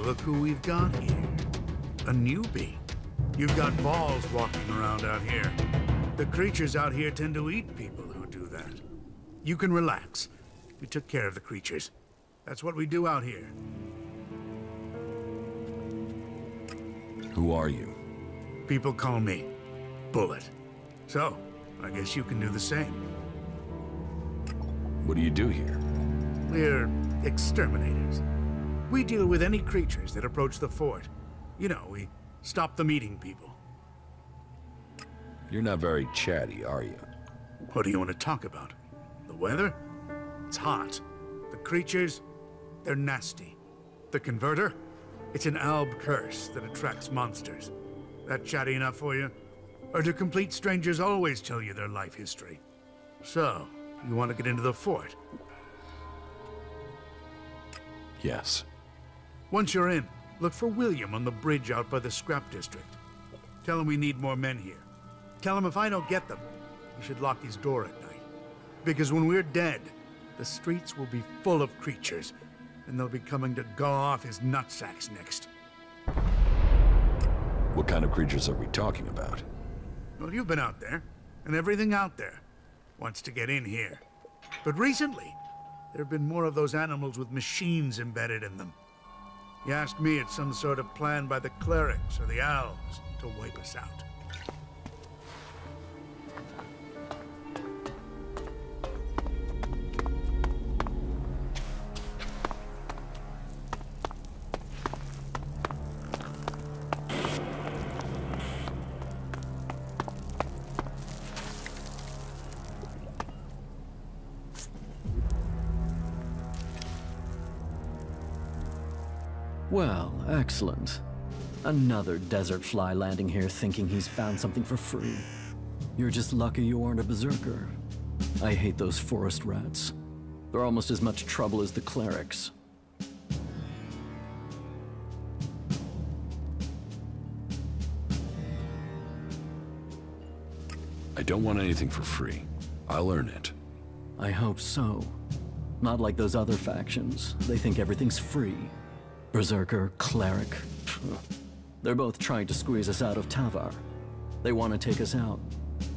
look who we've got here. A newbie. You've got balls walking around out here. The creatures out here tend to eat people who do that. You can relax. We took care of the creatures. That's what we do out here. Who are you? People call me Bullet. So, I guess you can do the same. What do you do here? We're exterminators. We deal with any creatures that approach the fort. You know, we stop them eating people. You're not very chatty, are you? What do you want to talk about? The weather? It's hot. The creatures? They're nasty. The converter? It's an alb curse that attracts monsters. That chatty enough for you? Or do complete strangers always tell you their life history? So, you want to get into the fort? Yes. Once you're in, look for William on the bridge out by the scrap district. Tell him we need more men here. Tell him if I don't get them, he should lock his door at night. Because when we're dead, the streets will be full of creatures, and they'll be coming to gnaw off his nutsacks next. What kind of creatures are we talking about? Well, you've been out there, and everything out there wants to get in here. But recently, there have been more of those animals with machines embedded in them. You ask me, it's some sort of plan by the clerics or the elves to wipe us out. Well, excellent. Another desert fly landing here thinking he's found something for free. You're just lucky you aren't a berserker. I hate those forest rats. They're almost as much trouble as the clerics. I don't want anything for free. I'll earn it. I hope so. Not like those other factions. They think everything's free. Berserker, cleric. They're both trying to squeeze us out of Тавare. They want to take us out.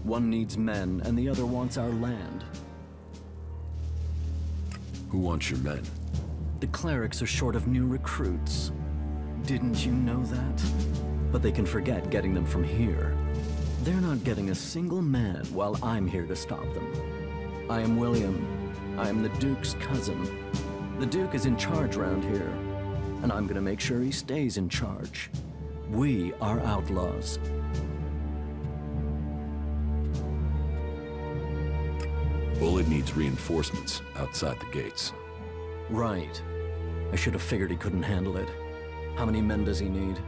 One needs men, and the other wants our land. Who wants your men? The clerics are short of new recruits. Didn't you know that? But they can forget getting them from here. They're not getting a single man while I'm here to stop them. I am William. I am the Duke's cousin. The Duke is in charge around here, and I'm gonna make sure he stays in charge. We are outlaws. Bullet needs reinforcements outside the gates. Right. I should have figured he couldn't handle it. How many men does he need?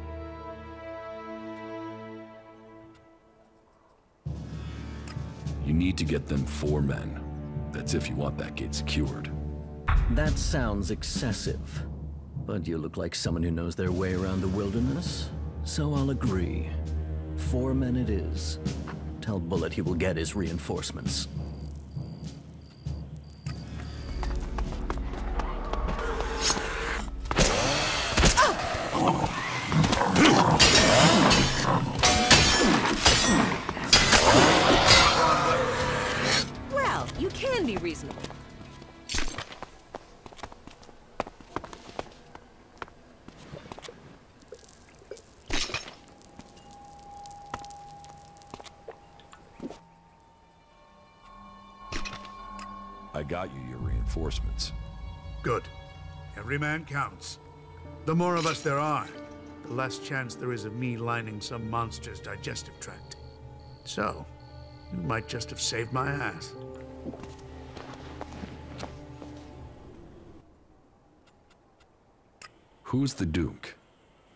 You need to get them 4 men. That's if you want that gate secured. That sounds excessive. But you look like someone who knows their way around the wilderness, so I'll agree. 4 men it is. Tell Bullet he will get his reinforcements. Well, you can be reasonable. I got you your reinforcements. Good. Every man counts. The more of us there are, the less chance there is of me lining some monster's digestive tract. So, you might just have saved my ass. Who's the Duke?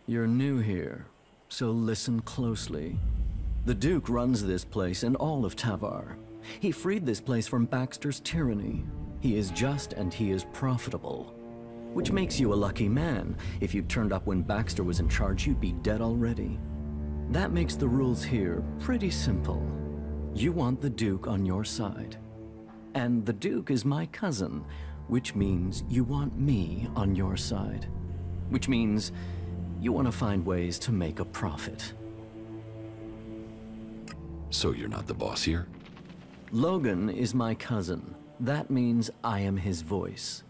You're new here, so listen closely. The Duke runs this place and all of Тавare. He freed this place from Baxter's tyranny. He is just and he is profitable. Which makes you a lucky man. If you'd turned up when Baxter was in charge, you'd be dead already. That makes the rules here pretty simple. You want the Duke on your side. And the Duke is my cousin, which means you want me on your side. which means you want to find ways to make a profit. So you're not the boss here? Logan is my cousin. That means I am his voice.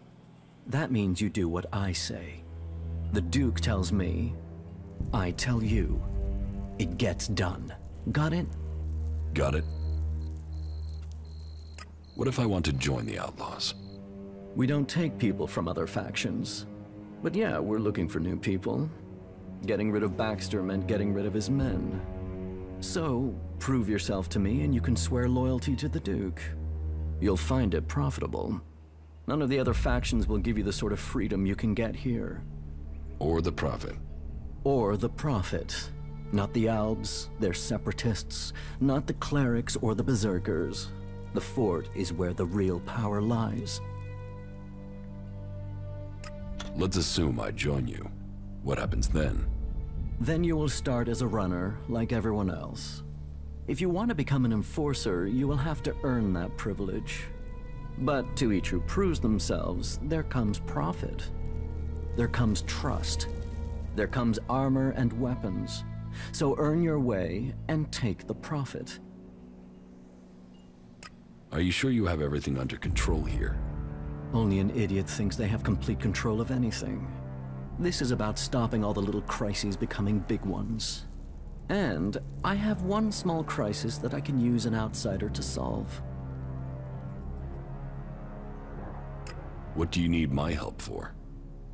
That means you do what I say. The Duke tells me, I tell you. It gets done. Got it? Got it. What if I want to join the Outlaws? We don't take people from other factions. But yeah, we're looking for new people. Getting rid of Baxter meant getting rid of his men. So, prove yourself to me and you can swear loyalty to the Duke. You'll find it profitable. None of the other factions will give you the sort of freedom you can get here. Or the profit. Or the profit. Not the Albs, they're separatists. Not the clerics or the berserkers. The fort is where the real power lies. Let's assume I join you. What happens then? Then you will start as a runner, like everyone else. If you want to become an enforcer, you will have to earn that privilege. But to each who proves themselves, there comes profit. There comes trust. There comes armor and weapons. So earn your way and take the profit. Are you sure you have everything under control here? Only an idiot thinks they have complete control of anything. This is about stopping all the little crises becoming big ones. And I have one small crisis that I can use an outsider to solve. What do you need my help for?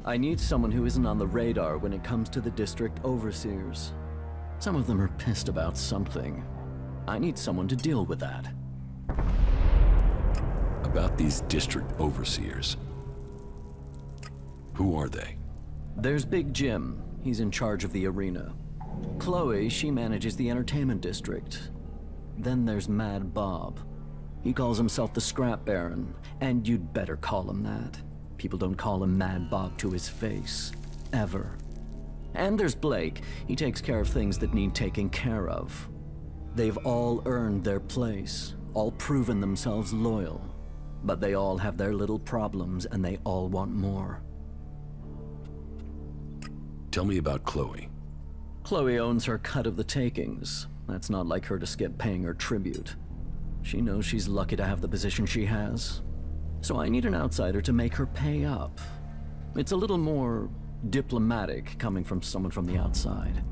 I need someone who isn't on the radar when it comes to the district overseers. Some of them are pissed about something. I need someone to deal with that. About these district overseers. Who are they? There's Big Jim. He's in charge of the arena. Chloe, she manages the entertainment district. Then there's Mad Bob. He calls himself the Scrap Baron, and you'd better call him that. People don't call him Mad Bob to his face. Ever. And there's Blake. He takes care of things that need taking care of. They've all earned their place, all proven themselves loyal. But they all have their little problems, and they all want more. Tell me about Chloe. Chloe owns her cut of the takings. That's not like her to skip paying her tribute. She knows she's lucky to have the position she has. So I need an outsider to make her pay up. It's a little more diplomatic coming from someone from the outside.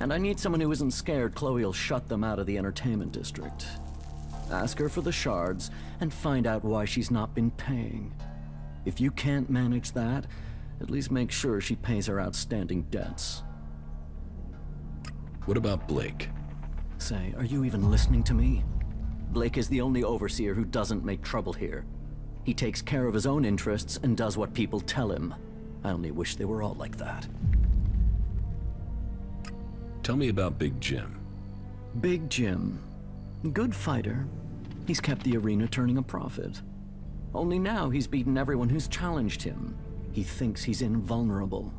And I need someone who isn't scared Chloe will shut them out of the entertainment district. Ask her for the shards and find out why she's not been paying. If you can't manage that, at least make sure she pays her outstanding debts. What about Blake? Say, are you even listening to me? Blake is the only overseer who doesn't make trouble here. He takes care of his own interests and does what people tell him. I only wish they were all like that. Tell me about Big Jim. Big Jim. Good fighter. He's kept the arena turning a profit. Only now he's beaten everyone who's challenged him. He thinks he's invulnerable.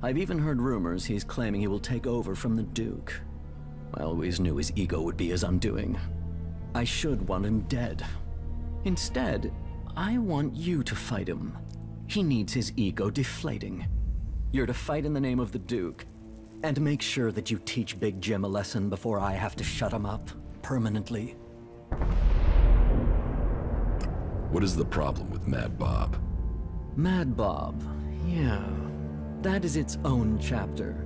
I've even heard rumors he's claiming he will take over from the Duke. I always knew his ego would be his undoing. I should want him dead. Instead, I want you to fight him. He needs his ego deflating. You're to fight in the name of the Duke, and make sure that you teach Big Jim a lesson before I have to shut him up permanently. What is the problem with Mad Bob? Mad Bob, yeah. That is its own chapter.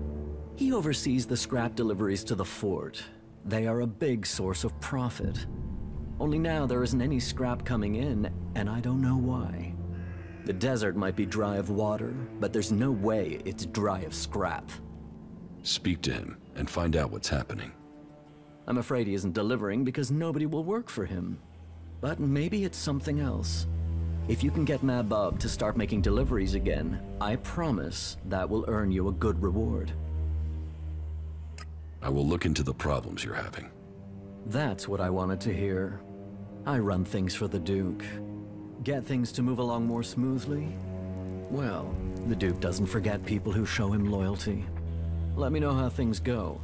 He oversees the scrap deliveries to the fort. They are a big source of profit. Only now there isn't any scrap coming in, and I don't know why. The desert might be dry of water, but there's no way it's dry of scrap. Speak to him and find out what's happening. I'm afraid he isn't delivering because nobody will work for him. But maybe it's something else. If you can get Mad Bob to start making deliveries again, I promise that will earn you a good reward. I will look into the problems you're having. That's what I wanted to hear. I run things for the Duke. Get things to move along more smoothly? Well, the Duke doesn't forget people who show him loyalty. Let me know how things go.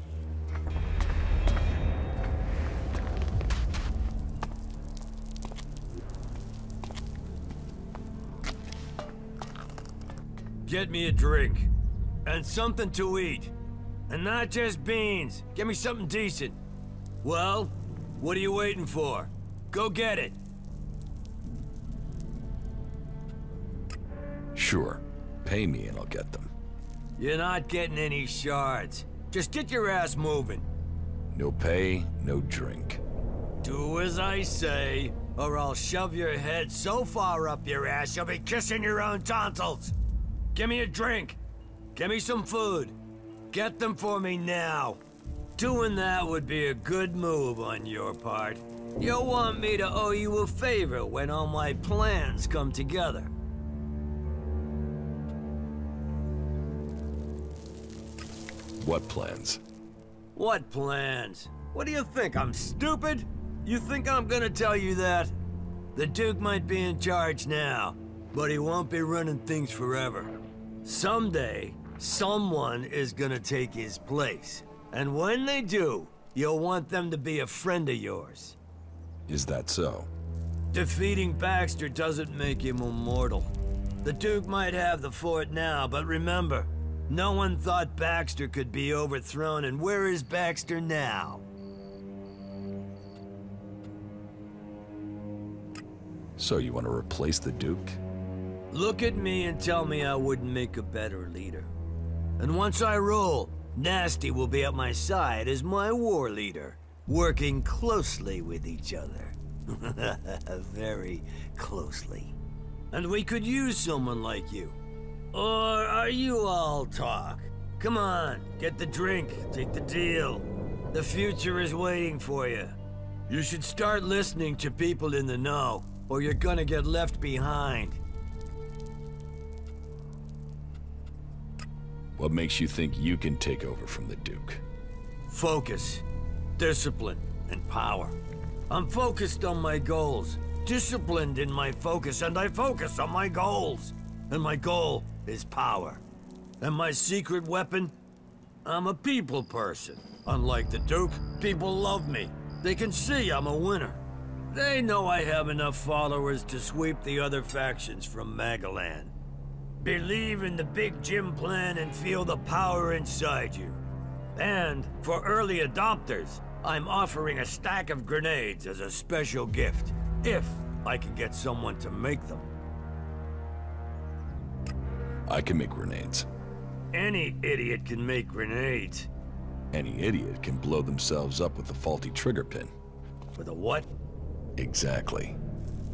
Get me a drink. And something to eat. And not just beans. Give me something decent. Well, what are you waiting for? Go get it. Sure. Pay me and I'll get them. You're not getting any shards. Just get your ass moving. No pay, no drink. Do as I say, or I'll shove your head so far up your ass you'll be kissing your own tonsils. Give me a drink. Give me some food. Get them for me now. Doing that would be a good move on your part. You'll want me to owe you a favor when all my plans come together. What plans? What plans? What do you think, I'm stupid? You think I'm gonna tell you that? The Duke might be in charge now, but he won't be running things forever. Someday, someone is gonna take his place. And when they do, you'll want them to be a friend of yours. Is that so? Defeating Baxter doesn't make him immortal. The Duke might have the fort now, but remember, no one thought Baxter could be overthrown, and where is Baxter now? So you want to replace the Duke? Look at me and tell me I wouldn't make a better leader. And once I rule, Nasty will be at my side as my war leader, working closely with each other. Very closely. And we could use someone like you. Or are you all talk? Come on, get the drink, take the deal. The future is waiting for you. You should start listening to people in the know, or you're gonna get left behind. What makes you think you can take over from the Duke? Focus, discipline, and power. I'm focused on my goals, disciplined in my focus, and I focus on my goals. And my goal is power. And my secret weapon? I'm a people person. Unlike the Duke, people love me. They can see I'm a winner. They know I have enough followers to sweep the other factions from Magaland. Believe in the Big Jim plan and feel the power inside you. And for early adopters, I'm offering a stack of grenades as a special gift, if I can get someone to make them. I can make grenades. Any idiot can make grenades. Any idiot can blow themselves up with a faulty trigger pin. With a what? Exactly.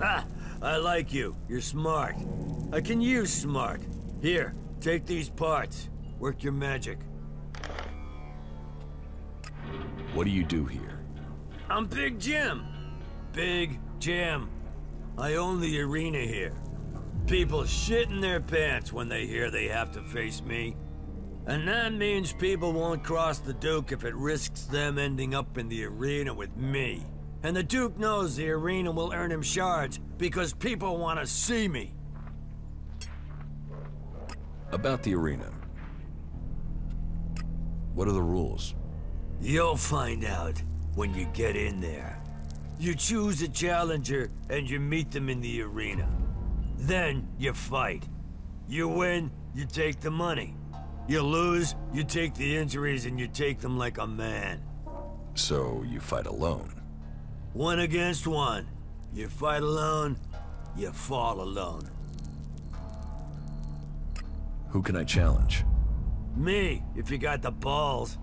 Ah, I like you. You're smart. I can use smart. Here, take these parts. Work your magic. What do you do here? I'm Big Jim. Big Jim. I own the arena here. People shit in their pants when they hear they have to face me. And that means people won't cross the Duke if it risks them ending up in the arena with me. And the Duke knows the arena will earn him shards because people want to see me. About the arena. What are the rules? You'll find out when you get in there. You choose a challenger and you meet them in the arena. Then you fight. You win, you take the money. You lose, you take the injuries and you take them like a man. So you fight alone? 1 against 1. You fight alone, you fall alone. Who can I challenge? Me, if you got the balls.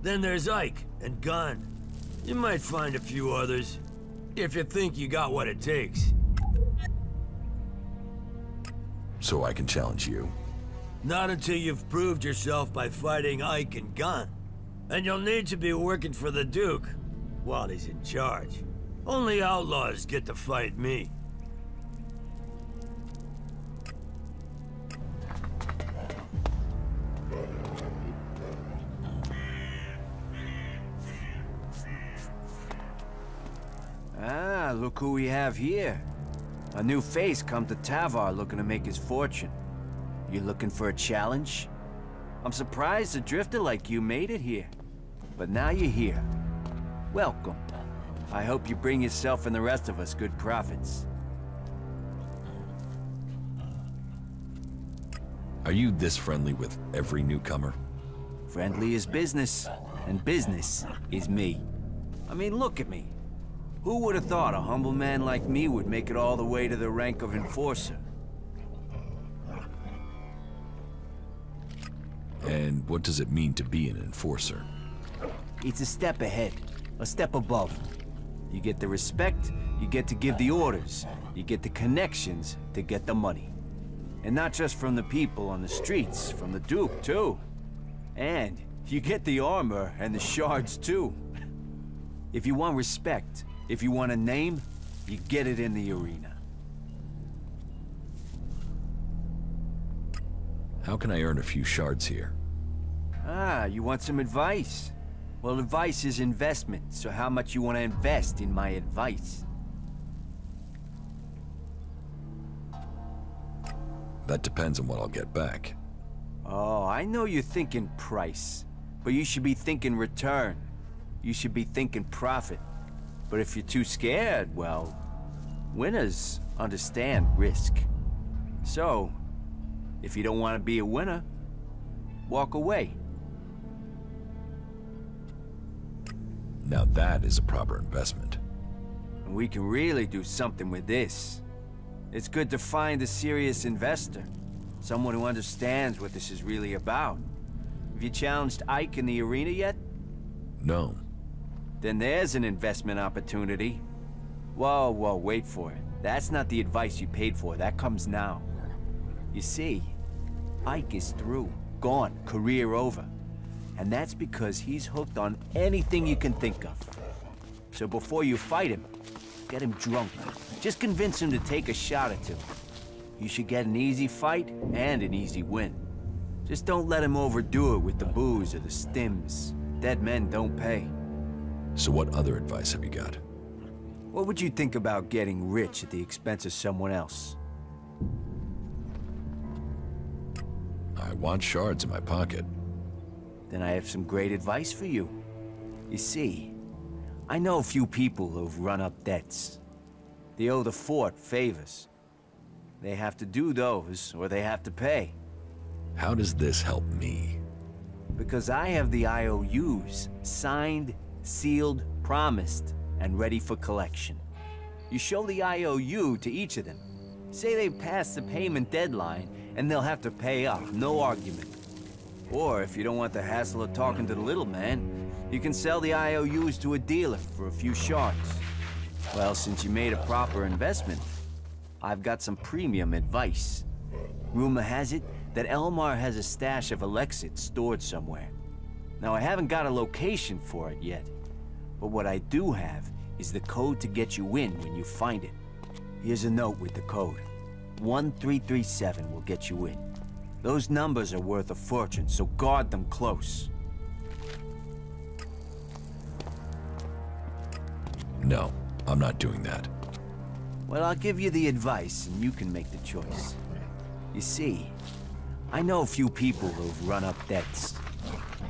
Then there's Ike and Gunn. You might find a few others, if you think you got what it takes. So I can challenge you? Not until you've proved yourself by fighting Ike and Gunn. And you'll need to be working for the Duke while he's in charge. Only outlaws get to fight me. Ah, look who we have here. A new face come to Тавare looking to make his fortune. You looking for a challenge? I'm surprised a drifter like you made it here. But now you're here. Welcome. I hope you bring yourself and the rest of us good profits. Are you this friendly with every newcomer? Friendly is business, and business is me. I mean, look at me. Who would have thought a humble man like me would make it all the way to the rank of enforcer? And what does it mean to be an enforcer? It's a step ahead, a step above. You get the respect, you get to give the orders, you get the connections to get the money. And not just from the people on the streets, from the Duke, too. And you get the armor and the shards, too. If you want respect, if you want a name, you get it in the arena. How can I earn a few shards here? Ah, you want some advice? Well, advice is investment, so how much you want to invest in my advice? That depends on what I'll get back. Oh, I know you're thinking price, but you should be thinking return. You should be thinking profit. But if you're too scared, well, winners understand risk. So, if you don't want to be a winner, walk away. Now that is a proper investment. And we can really do something with this. It's good to find a serious investor. Someone who understands what this is really about. Have you challenged Ike in the arena yet? No. Then there's an investment opportunity. Whoa, whoa, wait for it. That's not the advice you paid for. That comes now. You see, Ike is through. Gone. Career over. And that's because he's hooked on anything you can think of. So before you fight him, get him drunk. Just convince him to take a shot or two. You should get an easy fight and an easy win. Just don't let him overdo it with the booze or the stims. Dead men don't pay. So what other advice have you got? What would you think about getting rich at the expense of someone else? I want shards in my pocket. Then I have some great advice for you. You see, I know a few people who've run up debts. They owe the fort favors. They have to do those, or they have to pay. How does this help me? Because I have the IOUs signed, sealed, promised, and ready for collection. You show the IOU to each of them. Say they pass the payment deadline, and they'll have to pay up, no argument. Or if you don't want the hassle of talking to the little man, you can sell the IOUs to a dealer for a few shards. Well, since you made a proper investment, I've got some premium advice. Rumor has it that Elmar has a stash of ELEX stored somewhere. Now, I haven't got a location for it yet, but what I do have is the code to get you in when you find it. Here's a note with the code. 1337 will get you in. Those numbers are worth a fortune, so guard them close. No, I'm not doing that. Well, I'll give you the advice, and you can make the choice. You see, I know a few people who've run up debts.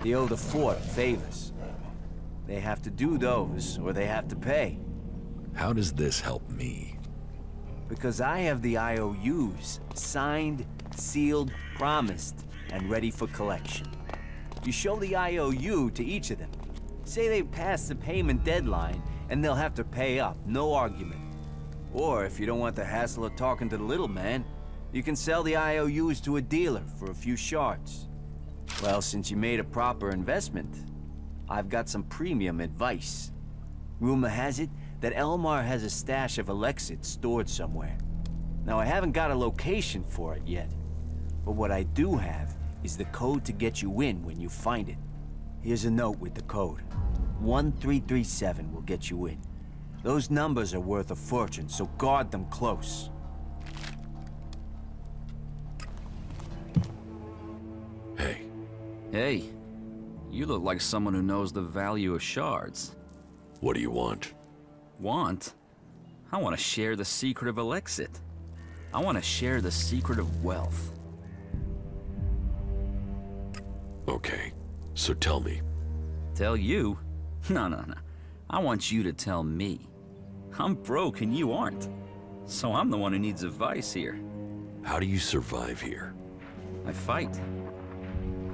They owe the fort favors. They have to do those, or they have to pay. How does this help me? Because I have the IOUs signed, sealed, promised, and ready for collection. You show the IOU to each of them. Say they pass the payment deadline, and they'll have to pay up, no argument. Or if you don't want the hassle of talking to the little man, you can sell the IOUs to a dealer for a few shards. Well, since you made a proper investment, I've got some premium advice. Rumor has it that Elmar has a stash of ELEX stored somewhere. Now, I haven't got a location for it yet, but what I do have is the code to get you in when you find it. Here's a note with the code. 1337 will get you in. Those numbers are worth a fortune, so guard them close. Hey. Hey, you look like someone who knows the value of shards. What do you want? Want? I want to share the secret of ELEX. I want to share the secret of wealth. Okay, so tell me. Tell you? No. I want you to tell me. I'm broke and you aren't. So I'm the one who needs advice here. How do you survive here? I fight.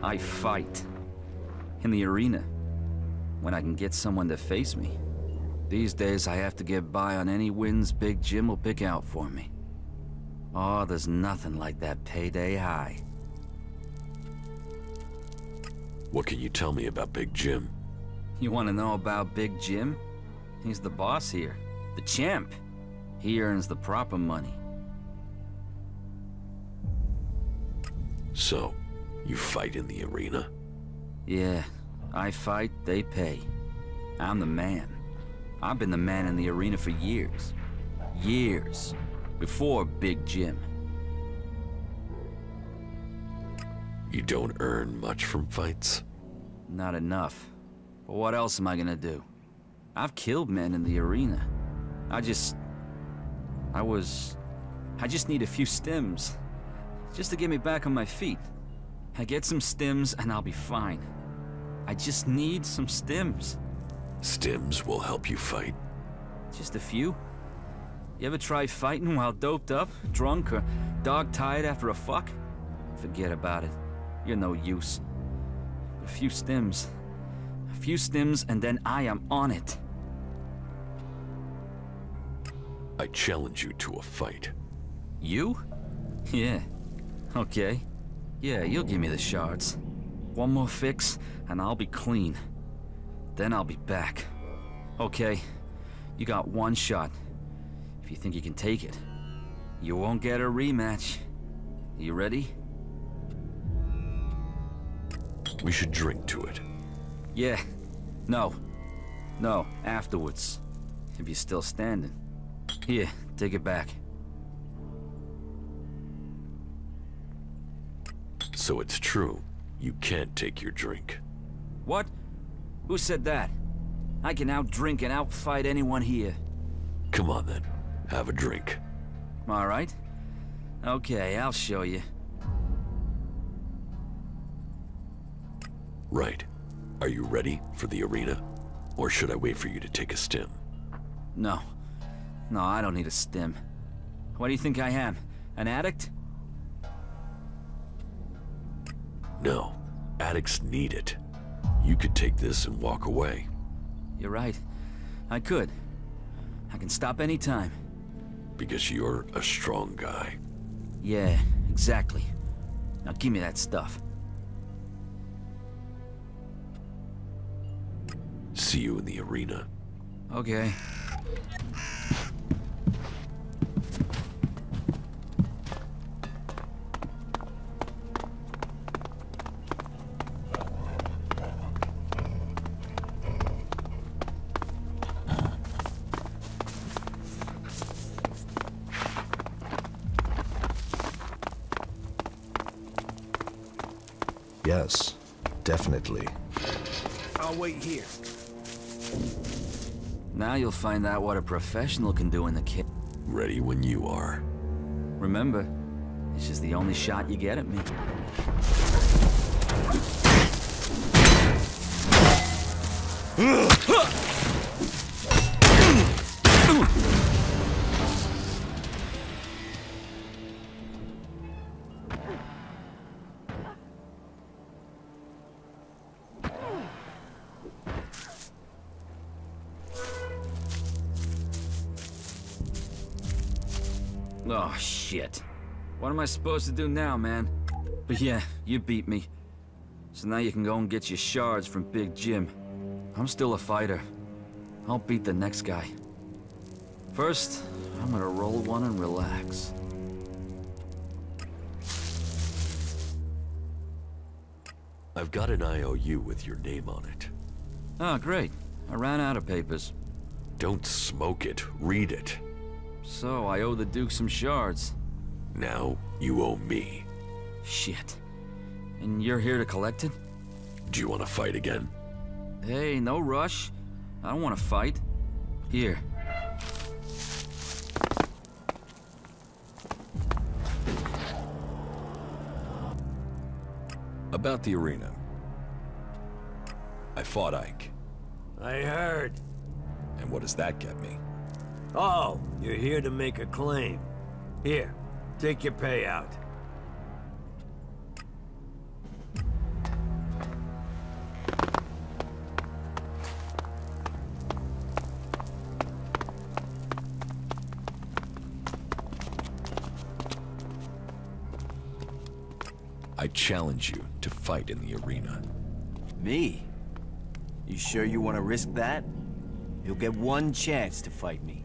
I fight. In the arena. When I can get someone to face me. These days I have to get by on any wins Big Jim will pick out for me. Oh, there's nothing like that payday high. What can you tell me about Big Jim? You want to know about Big Jim? He's the boss here. The champ. He earns the proper money. So, you fight in the arena? Yeah, I fight, they pay. I'm the man. I've been the man in the arena for years. Years. Before Big Jim. You don't earn much from fights? Not enough. But what else am I gonna do? I've killed men in the arena. I just need a few stims. Just to get me back on my feet. I get some stims and I'll be fine. I just need some stims. Stims will help you fight? Just a few? You ever try fighting while doped up, drunk, or dog-tired after a fuck? Forget about it. You're no use. A few stims. A few stims and then I am on it. I challenge you to a fight. You? Yeah. Okay. Yeah, you'll give me the shards. One more fix, and I'll be clean. Then I'll be back. Okay. You got one shot. If you think you can take it. You won't get a rematch. You ready? We should drink to it. Yeah. No. No, afterwards. If you're still standing. Here, take it back. So it's true. You can't take your drink. What? Who said that? I can outdrink and outfight anyone here. Come on then. Have a drink. All right. Okay, I'll show you. Right. Are you ready for the arena? Or should I wait for you to take a stim? No. No, I don't need a stim. What do you think I am? An addict? No. Addicts need it. You could take this and walk away. You're right. I could. I can stop any time. Because you're a strong guy. Yeah, exactly. Now give me that stuff. See you in the arena. Okay. Yes, definitely. I'll wait here. Now you'll find out what a professional can do in the kit. Ready when you are. Remember, it's just the only shot you get at me. Oh, shit. What am I supposed to do now, man? But yeah, you beat me. So now you can go and get your shards from Big Jim. I'm still a fighter. I'll beat the next guy. First, I'm gonna roll one and relax. I've got an IOU with your name on it. Oh, great. I ran out of papers. Don't smoke it. Read it. So, I owe the Duke some shards. Now, you owe me. Shit. And you're here to collect it? Do you want to fight again? Hey, no rush. I don't want to fight. Here. About the arena. I fought Ike. I heard. And what does that get me? Oh, you're here to make a claim. Here, take your payout. I challenge you to fight in the arena. Me? You sure you want to risk that? You'll get one chance to fight me.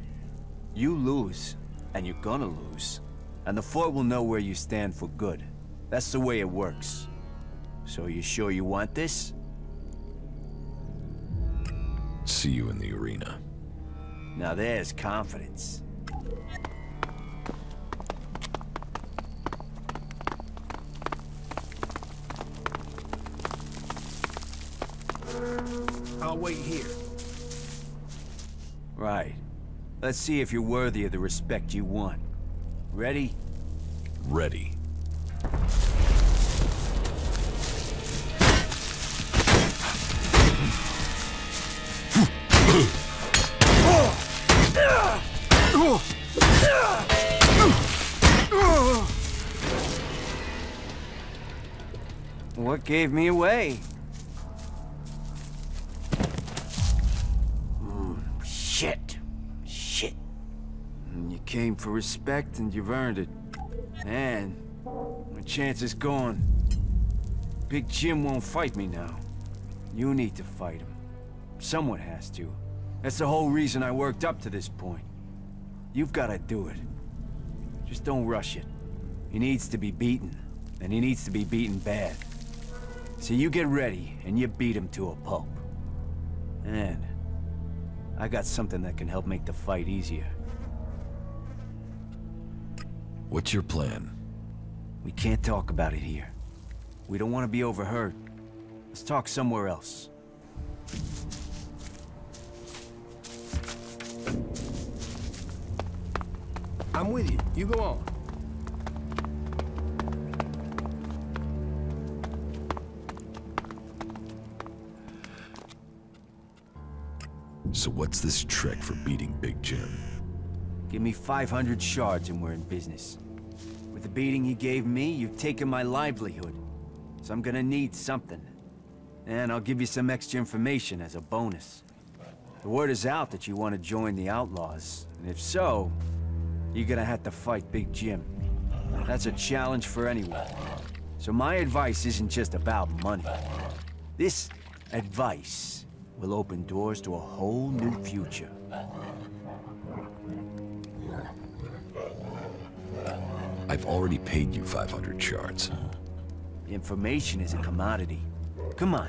You lose, and you're gonna lose. And the fort will know where you stand for good. That's the way it works. So you sure you want this? See you in the arena. Now there's confidence. I'll wait here. Right. Let's see if you're worthy of the respect you want. Ready? Ready. What gave me away? Shit. Shit. You came for respect and you've earned it. And my chance is gone. Big Jim won't fight me now. You need to fight him. Someone has to. That's the whole reason I worked up to this point. You've got to do it. Just don't rush it. He needs to be beaten, and he needs to be beaten bad. So you get ready, and you beat him to a pulp. And I got something that can help make the fight easier. What's your plan? We can't talk about it here. We don't want to be overheard. Let's talk somewhere else. I'm with you. You go on. So what's this trick for beating Big Jim? Give me 500 shards and we're in business. With the beating he gave me, you've taken my livelihood. So I'm gonna need something. And I'll give you some extra information as a bonus. The word is out that you want to join the Outlaws. And if so, you're gonna have to fight Big Jim. That's a challenge for anyone. So my advice isn't just about money. This advice will open doors to a whole new future. I've already paid you 500 shards. Information is a commodity. Come on.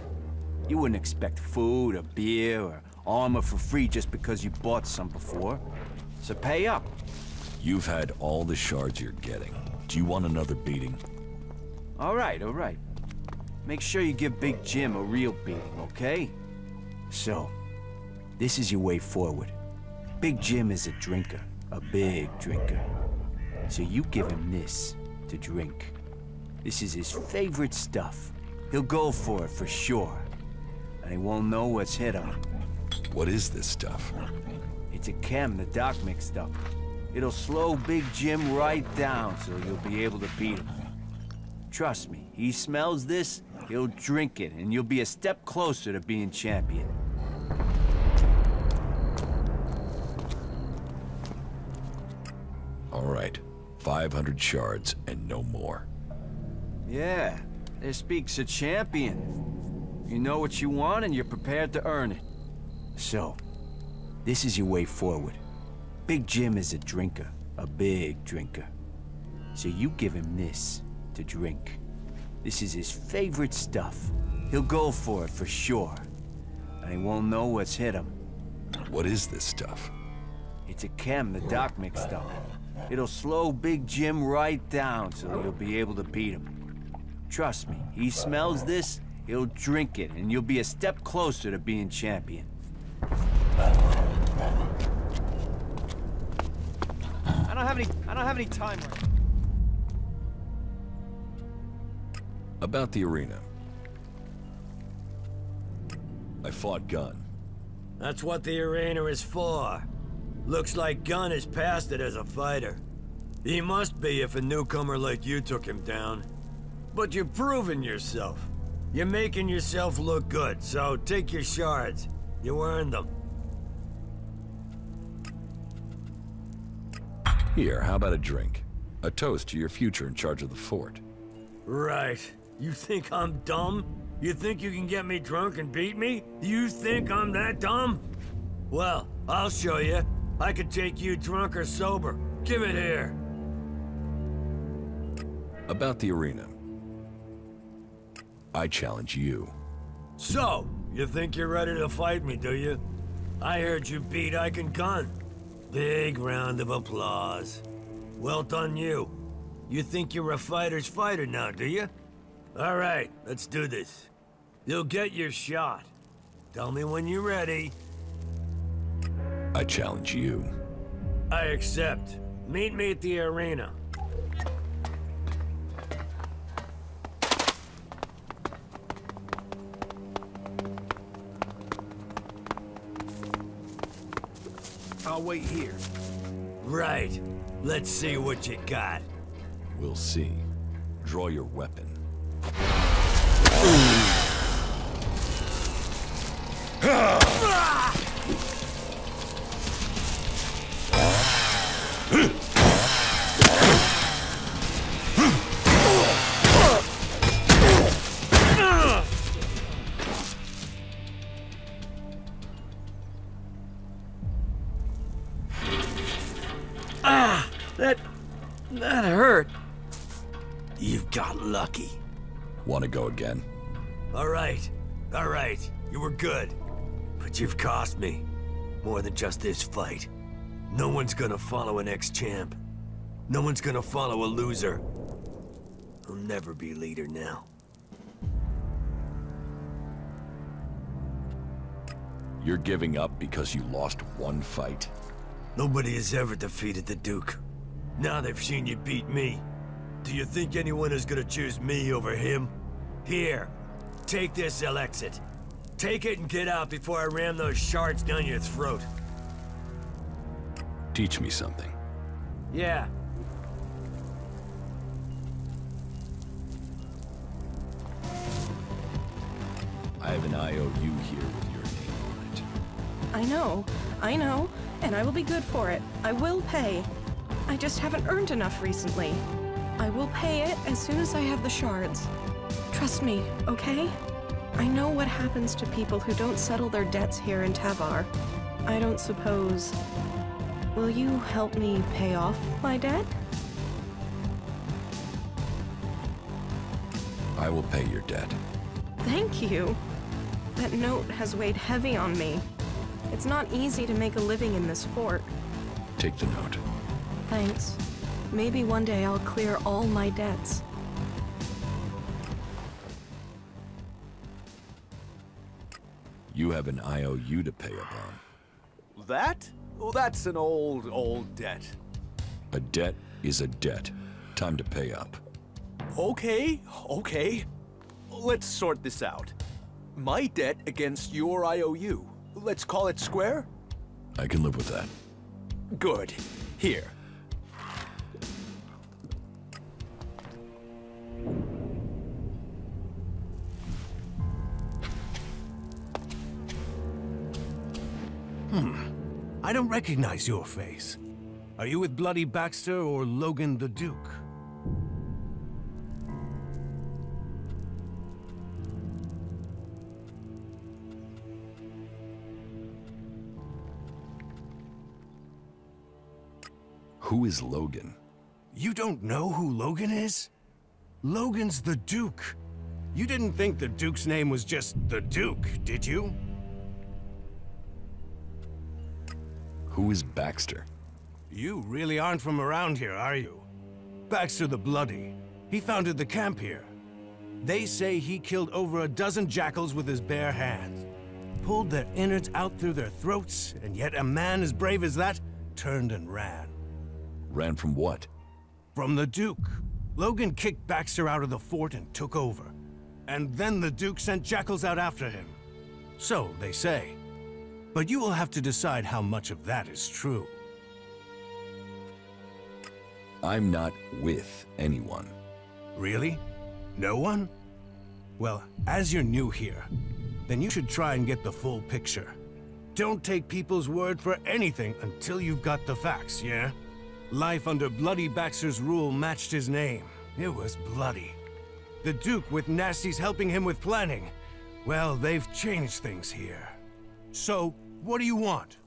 You wouldn't expect food or beer or armor for free just because you bought some before. So pay up. You've had all the shards you're getting. Do you want another beating? All right, all right. Make sure you give Big Jim a real beating, okay? So, this is your way forward. Big Jim is a drinker, a big drinker. So you give him this to drink. This is his favorite stuff. He'll go for it for sure. And he won't know what's hit him. What is this stuff? It's a chem the doc mixed up. It'll slow Big Jim right down so you'll be able to beat him. Trust me, he smells this, he'll drink it, and you'll be a step closer to being champion. All right, 500 shards and no more. Yeah, there speaks a champion. You know what you want and you're prepared to earn it. So, this is your way forward. Big Jim is a drinker, a big drinker. So you give him this to drink. This is his favorite stuff. He'll go for it for sure. And he won't know what's hit him. What is this stuff? It's a chem the doc mixed up. It'll slow Big Jim right down so you'll be able to beat him. Trust me, he smells this, he'll drink it, and you'll be a step closer to being champion. I don't have any time right now. About the arena. I fought Gunn. That's what the arena is for. Looks like Gunn is past it as a fighter. He must be if a newcomer like you took him down. But you're proving yourself. You're making yourself look good, so take your shards. You earned them. Here, how about a drink? A toast to your future in charge of the fort. Right. You think I'm dumb? You think you can get me drunk and beat me? You think I'm that dumb? Well, I'll show you. I could take you drunk or sober. Give it here. About the arena. I challenge you. So, you think you're ready to fight me, do you? I heard you beat Ike and Gun. Big round of applause. Well done, you. You think you're a fighter's fighter now, do you? All right, let's do this. You'll get your shot. Tell me when you're ready. I challenge you. I accept. Meet me at the arena. I'll wait here. Right. Let's see what you got. We'll see. Draw your weapon. That hurt. You got lucky. Want to go again? All right. You were good. But you've cost me. More than just this fight. No one's gonna follow an ex-champ. No one's gonna follow a loser. I'll never be leader now. You're giving up because you lost one fight? Nobody has ever defeated the Duke. Now they've seen you beat me. Do you think anyone is gonna choose me over him? Here, take this ELEX. Take it and get out before I ram those shards down your throat. Teach me something. Yeah. I have an IOU here with your name on it. I know, and I will be good for it. I will pay. I just haven't earned enough recently. I will pay it as soon as I have the shards. Trust me, okay? I know what happens to people who don't settle their debts here in Тавare. I don't suppose... Will you help me pay off my debt? I will pay your debt. Thank you. That note has weighed heavy on me. It's not easy to make a living in this fort. Take the note. Thanks. Maybe one day I'll clear all my debts. You have an IOU to pay up on. That? Well, that's an old debt. A debt is a debt. Time to pay up. Okay. Let's sort this out. My debt against your IOU. Let's call it square? I can live with that. Good. Here. I don't recognize your face. Are you with Bloody Baxter or Logan the Duke? Who is Logan? You don't know who Logan is? Logan's the Duke. You didn't think the Duke's name was just the Duke, did you? Who is Baxter? You really aren't from around here, are you? Baxter the Bloody. He founded the camp here. They say he killed over a dozen jackals with his bare hands. Pulled their innards out through their throats, and yet a man as brave as that turned and ran. Ran from what? From the Duke. Logan kicked Baxter out of the fort and took over. And then the Duke sent jackals out after him. So they say. But you will have to decide how much of that is true. I'm not with anyone. Really? No one? Well, as you're new here, then you should try and get the full picture. Don't take people's word for anything until you've got the facts, yeah? Life under Bloody Baxter's rule matched his name. It was bloody. The Duke with Nasty's helping him with planning. Well, they've changed things here. So, what do you want?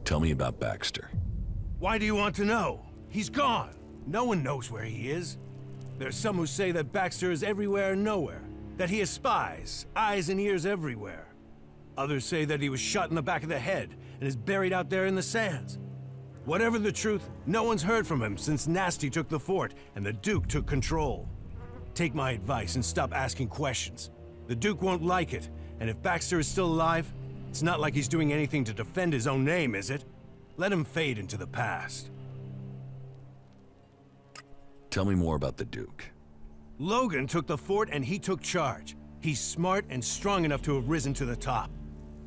Tell me about Baxter. Why do you want to know? He's gone. No one knows where he is. There's some who say that Baxter is everywhere and nowhere. That he has spies, eyes and ears everywhere. Others say that he was shot in the back of the head and is buried out there in the sands. Whatever the truth, no one's heard from him since Nasty took the fort and the Duke took control. Take my advice and stop asking questions. The Duke won't like it, and if Baxter is still alive, it's not like he's doing anything to defend his own name, is it? Let him fade into the past. Tell me more about the Duke. Logan took the fort and he took charge. He's smart and strong enough to have risen to the top.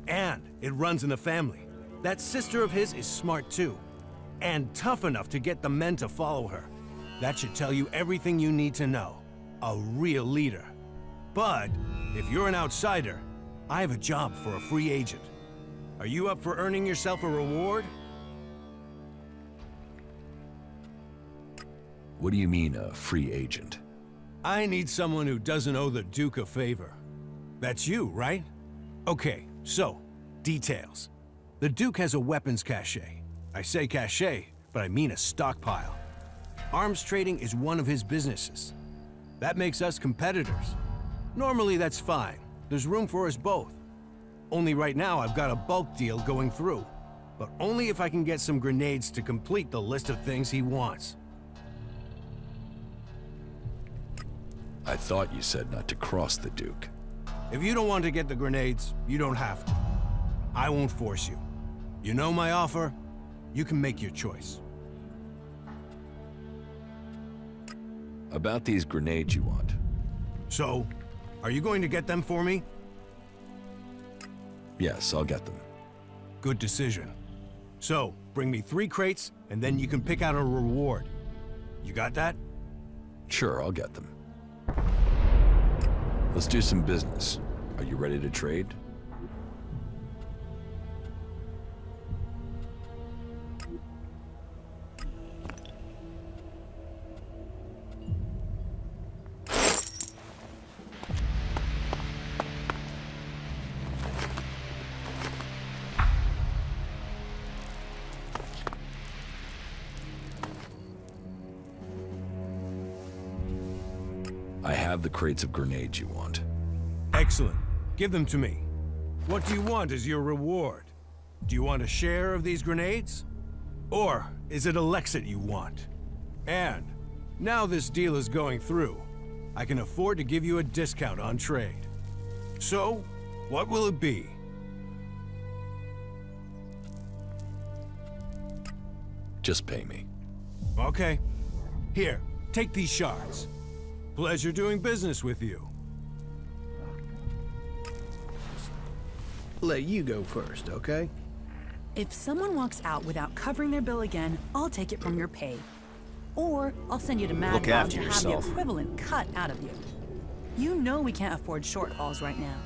And it runs in the family. That sister of his is smart too. And tough enough to get the men to follow her. That should tell you everything you need to know. A real leader. But if you're an outsider, I have a job for a free agent. Are you up for earning yourself a reward? What do you mean, a free agent? I need someone who doesn't owe the Duke a favor. That's you, right? Okay, so, details. The Duke has a weapons cache. I say cache, but I mean a stockpile. Arms trading is one of his businesses. That makes us competitors. Normally that's fine. There's room for us both. Only right now I've got a bulk deal going through. But only if I can get some grenades to complete the list of things he wants. I thought you said not to cross the Duke. If you don't want to get the grenades, you don't have to. I won't force you. You know my offer? You can make your choice. About these grenades you want. So, are you going to get them for me? Yes, I'll get them. Good decision. So, bring me 3 crates, and then you can pick out a reward. You got that? Sure, I'll get them. Let's do some business. Are you ready to trade? I have the crates of grenades you want. Excellent. Give them to me. What do you want as your reward? Do you want a share of these grenades? Or is it ELEX you want? And now this deal is going through, I can afford to give you a discount on trade. So, what will it be? Just pay me. Okay. Here, take these shards. Pleasure doing business with you. Let you go first, okay? If someone walks out without covering their bill again, I'll take it from your pay. Or I'll send you to Mad Bob to have the equivalent cut out of you. You know we can't afford shortfalls right now.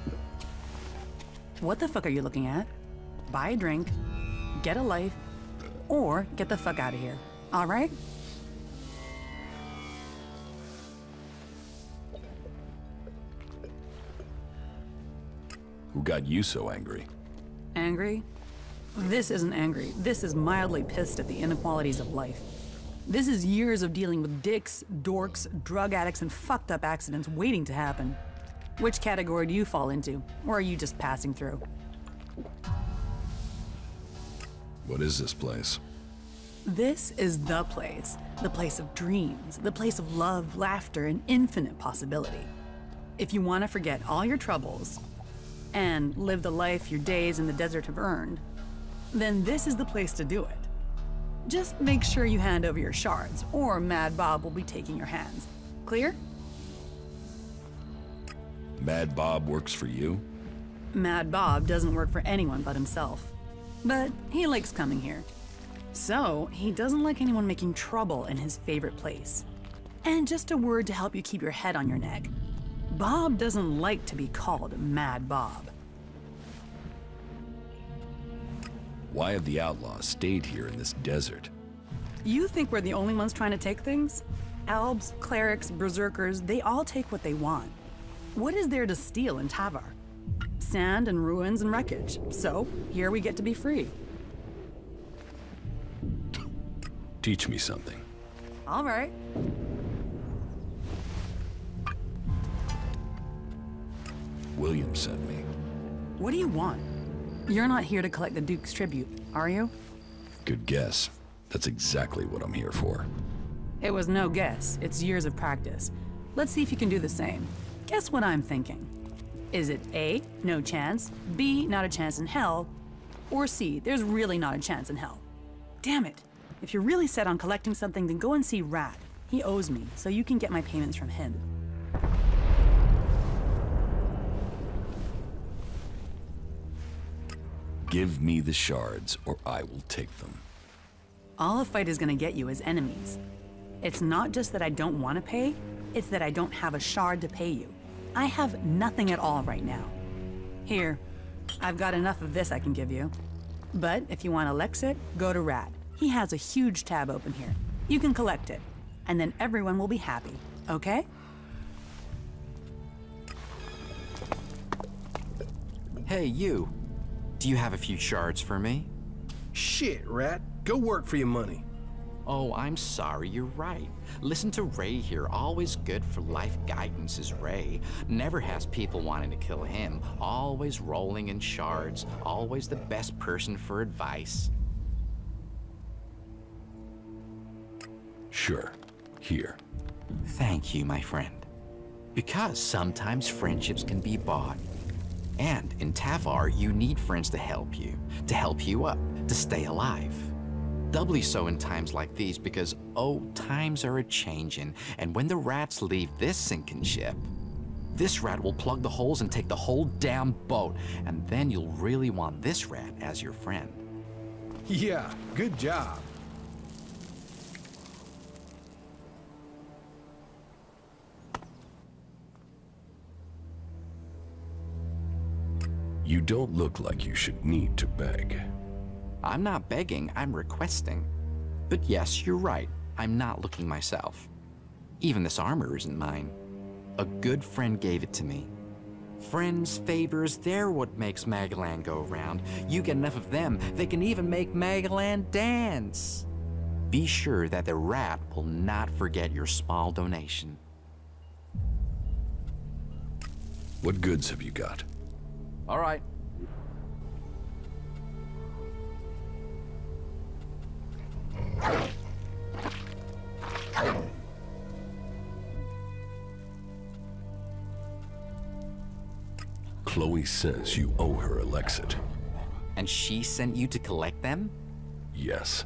What the fuck are you looking at? Buy a drink, get a life, or get the fuck out of here. All right? Who got you so angry? Angry? This isn't angry. This is mildly pissed at the inequalities of life. This is years of dealing with dicks, dorks, drug addicts, and fucked up accidents waiting to happen. Which category do you fall into? Or are you just passing through? What is this place? This is the place. The place of dreams. The place of love, laughter, and infinite possibility. If you want to forget all your troubles, and live the life your days in the desert have earned, then this is the place to do it. Just make sure you hand over your shards, or Mad Bob will be taking your hands. Clear? Mad Bob works for you? Mad Bob doesn't work for anyone but himself. But he likes coming here. So, he doesn't like anyone making trouble in his favorite place. And just a word to help you keep your head on your neck. Bob doesn't like to be called Mad Bob. Why have the outlaws stayed here in this desert? You think we're the only ones trying to take things? Elves, clerics, berserkers, they all take what they want. What is there to steal in Tavar? Sand and ruins and wreckage. So, here we get to be free. Teach me something. All right. William sent me. What do you want? You're not here to collect the Duke's tribute, are you? Good guess. That's exactly what I'm here for. It was no guess. It's years of practice. Let's see if you can do the same. Guess what I'm thinking. Is it A, no chance, B, not a chance in hell, or C, there's really not a chance in hell? Damn it. If you're really set on collecting something, then go and see Rat. He owes me, so you can get my payments from him. Give me the shards, or I will take them. All a fight is gonna get you is enemies. It's not just that I don't want to pay, it's that I don't have a shard to pay you. I have nothing at all right now. Here, I've got enough of this I can give you. But if you want to ELEX it, go to Rat. He has a huge tab open here. You can collect it, and then everyone will be happy, okay? Hey, you. Do you have a few shards for me? Shit, Rat. Go work for your money. Oh, I'm sorry, you're right. Listen to Ray here. Always good for life guidance is Ray. Never has people wanting to kill him. Always rolling in shards. Always the best person for advice. Sure. Here. Thank you, my friend. Because sometimes friendships can be bought. And in Tavar, you need friends to help you up, to stay alive. Doubly so in times like these because, oh, times are a-changin', and when the rats leave this sinking ship, this rat will plug the holes and take the whole damn boat, and then you'll really want this rat as your friend. Yeah, good job. You don't look like you should need to beg. I'm not begging, I'm requesting. But yes, you're right, I'm not looking myself. Even this armor isn't mine. A good friend gave it to me. Friends, favors, they're what makes Magalan go round. You get enough of them, they can even make Magalan dance. Be sure that the rat will not forget your small donation. What goods have you got? All right. Chloe says you owe her ELEX it. And she sent you to collect them? Yes.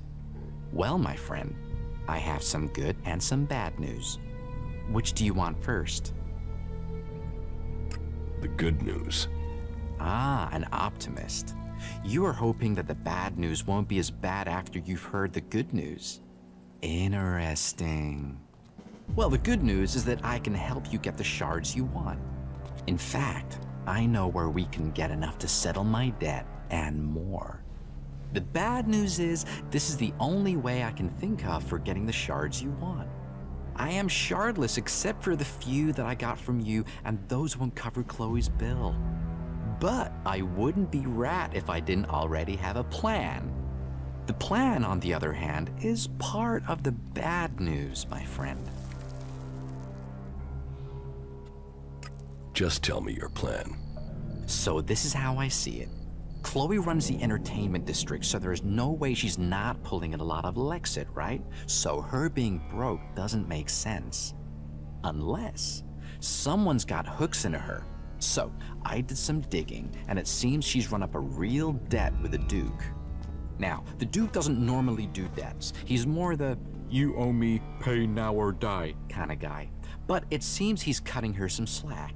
Well, my friend, I have some good and some bad news. Which do you want first? The good news. Ah, an optimist. You are hoping that the bad news won't be as bad after you've heard the good news. Interesting. Well, the good news is that I can help you get the shards you want. In fact, I know where we can get enough to settle my debt and more. The bad news is this is the only way I can think of for getting the shards you want. I am shardless except for the few that I got from you, and those won't cover Chloe's bill. But I wouldn't be Rat if I didn't already have a plan. The plan, on the other hand, is part of the bad news, my friend. Just tell me your plan. So this is how I see it. Chloe runs the entertainment district, so there's no way she's not pulling in a lot of ELEX, right? So her being broke doesn't make sense. Unless someone's got hooks into her. So I did some digging, and it seems she's run up a real debt with the Duke. Now, the Duke doesn't normally do debts. He's more the, you owe me, pay now or die kind of guy. But it seems he's cutting her some slack.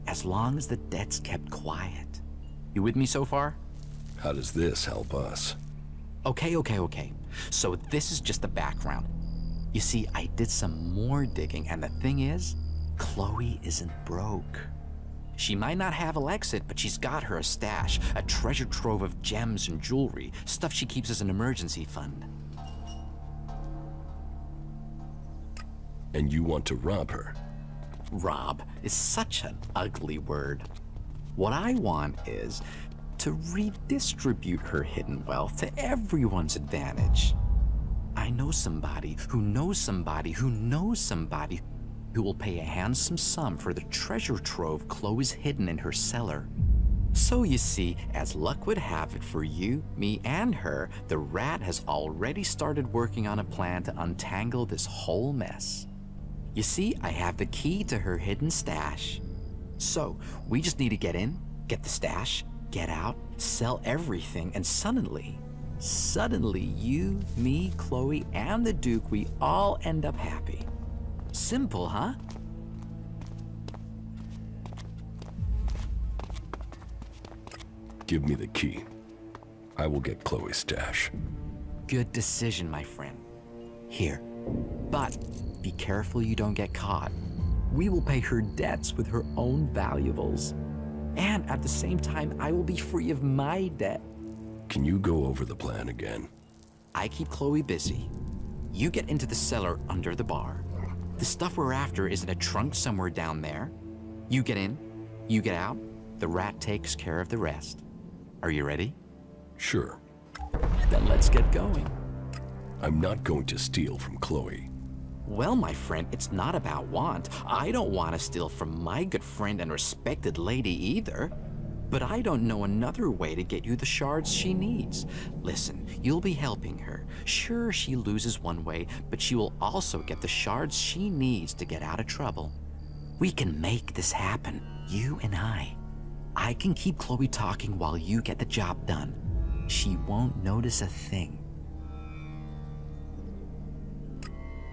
As long as the debt's kept quiet. You with me so far? How does this help us? Okay. So this is just the background. You see, I did some more digging, and the thing is, Chloe isn't broke. She might not have ELEX, but she's got her a stash, a treasure trove of gems and jewelry, stuff she keeps as an emergency fund. And you want to rob her? Rob is such an ugly word. What I want is to redistribute her hidden wealth to everyone's advantage. I know somebody who knows somebody who knows somebody who will pay a handsome sum for the treasure trove Chloe's hidden in her cellar. So you see, as luck would have it for you, me, and her, the rat has already started working on a plan to untangle this whole mess. You see, I have the key to her hidden stash. So, we just need to get in, get the stash, get out, sell everything, and suddenly, you, me, Chloe, and the Duke, we all end up happy. Simple, huh? Give me the key. I will get Chloe's stash. Good decision, my friend. Here. But be careful you don't get caught. We will pay her debts with her own valuables. And at the same time, I will be free of my debt. Can you go over the plan again? I keep Chloe busy. You get into the cellar under the bar. The stuff we're after is in a trunk somewhere down there. You get in, you get out, the rat takes care of the rest. Are you ready? Sure. Then let's get going. I'm not going to steal from Chloe. Well, my friend, it's not about want. I don't want to steal from my good friend and respected lady either. But I don't know another way to get you the shards she needs. Listen, you'll be helping her. Sure, she loses one way, but she will also get the shards she needs to get out of trouble. We can make this happen, you and I. I can keep Chloe talking while you get the job done. She won't notice a thing.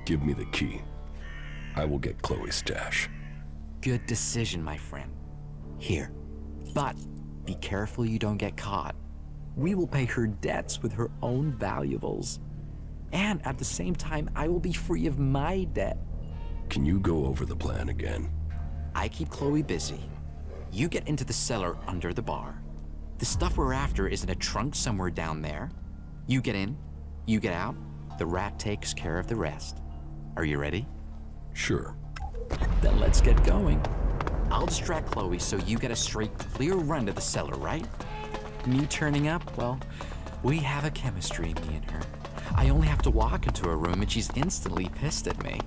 Give me the key. I will get Chloe's stash. Good decision, my friend. Here. But be careful you don't get caught. We will pay her debts with her own valuables. And at the same time, I will be free of my debt. Can you go over the plan again? I keep Chloe busy. You get into the cellar under the bar. The stuff we're after is in a trunk somewhere down there. You get in, you get out, the rat takes care of the rest. Are you ready? Sure. Then let's get going. I'll distract Chloe so you get a straight, clear run to the cellar, right? Me turning up, well, we have a chemistry, me and her. I only have to walk into a room and she's instantly pissed at me.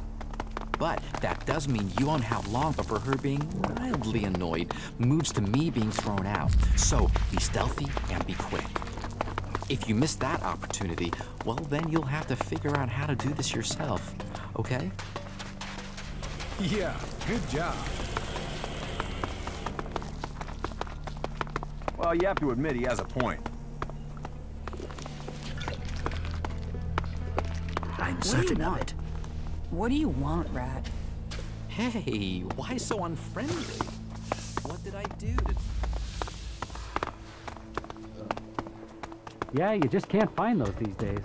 But that does mean you won't have long before her being mildly annoyed moves to me being thrown out. So be stealthy and be quick. If you miss that opportunity, well, then you'll have to figure out how to do this yourself, okay? Yeah, good job. Well, you have to admit he has a point. I'm certain of it. What do you want, Rat? Hey, why so unfriendly? What did I do to... Yeah, you just can't find those these days.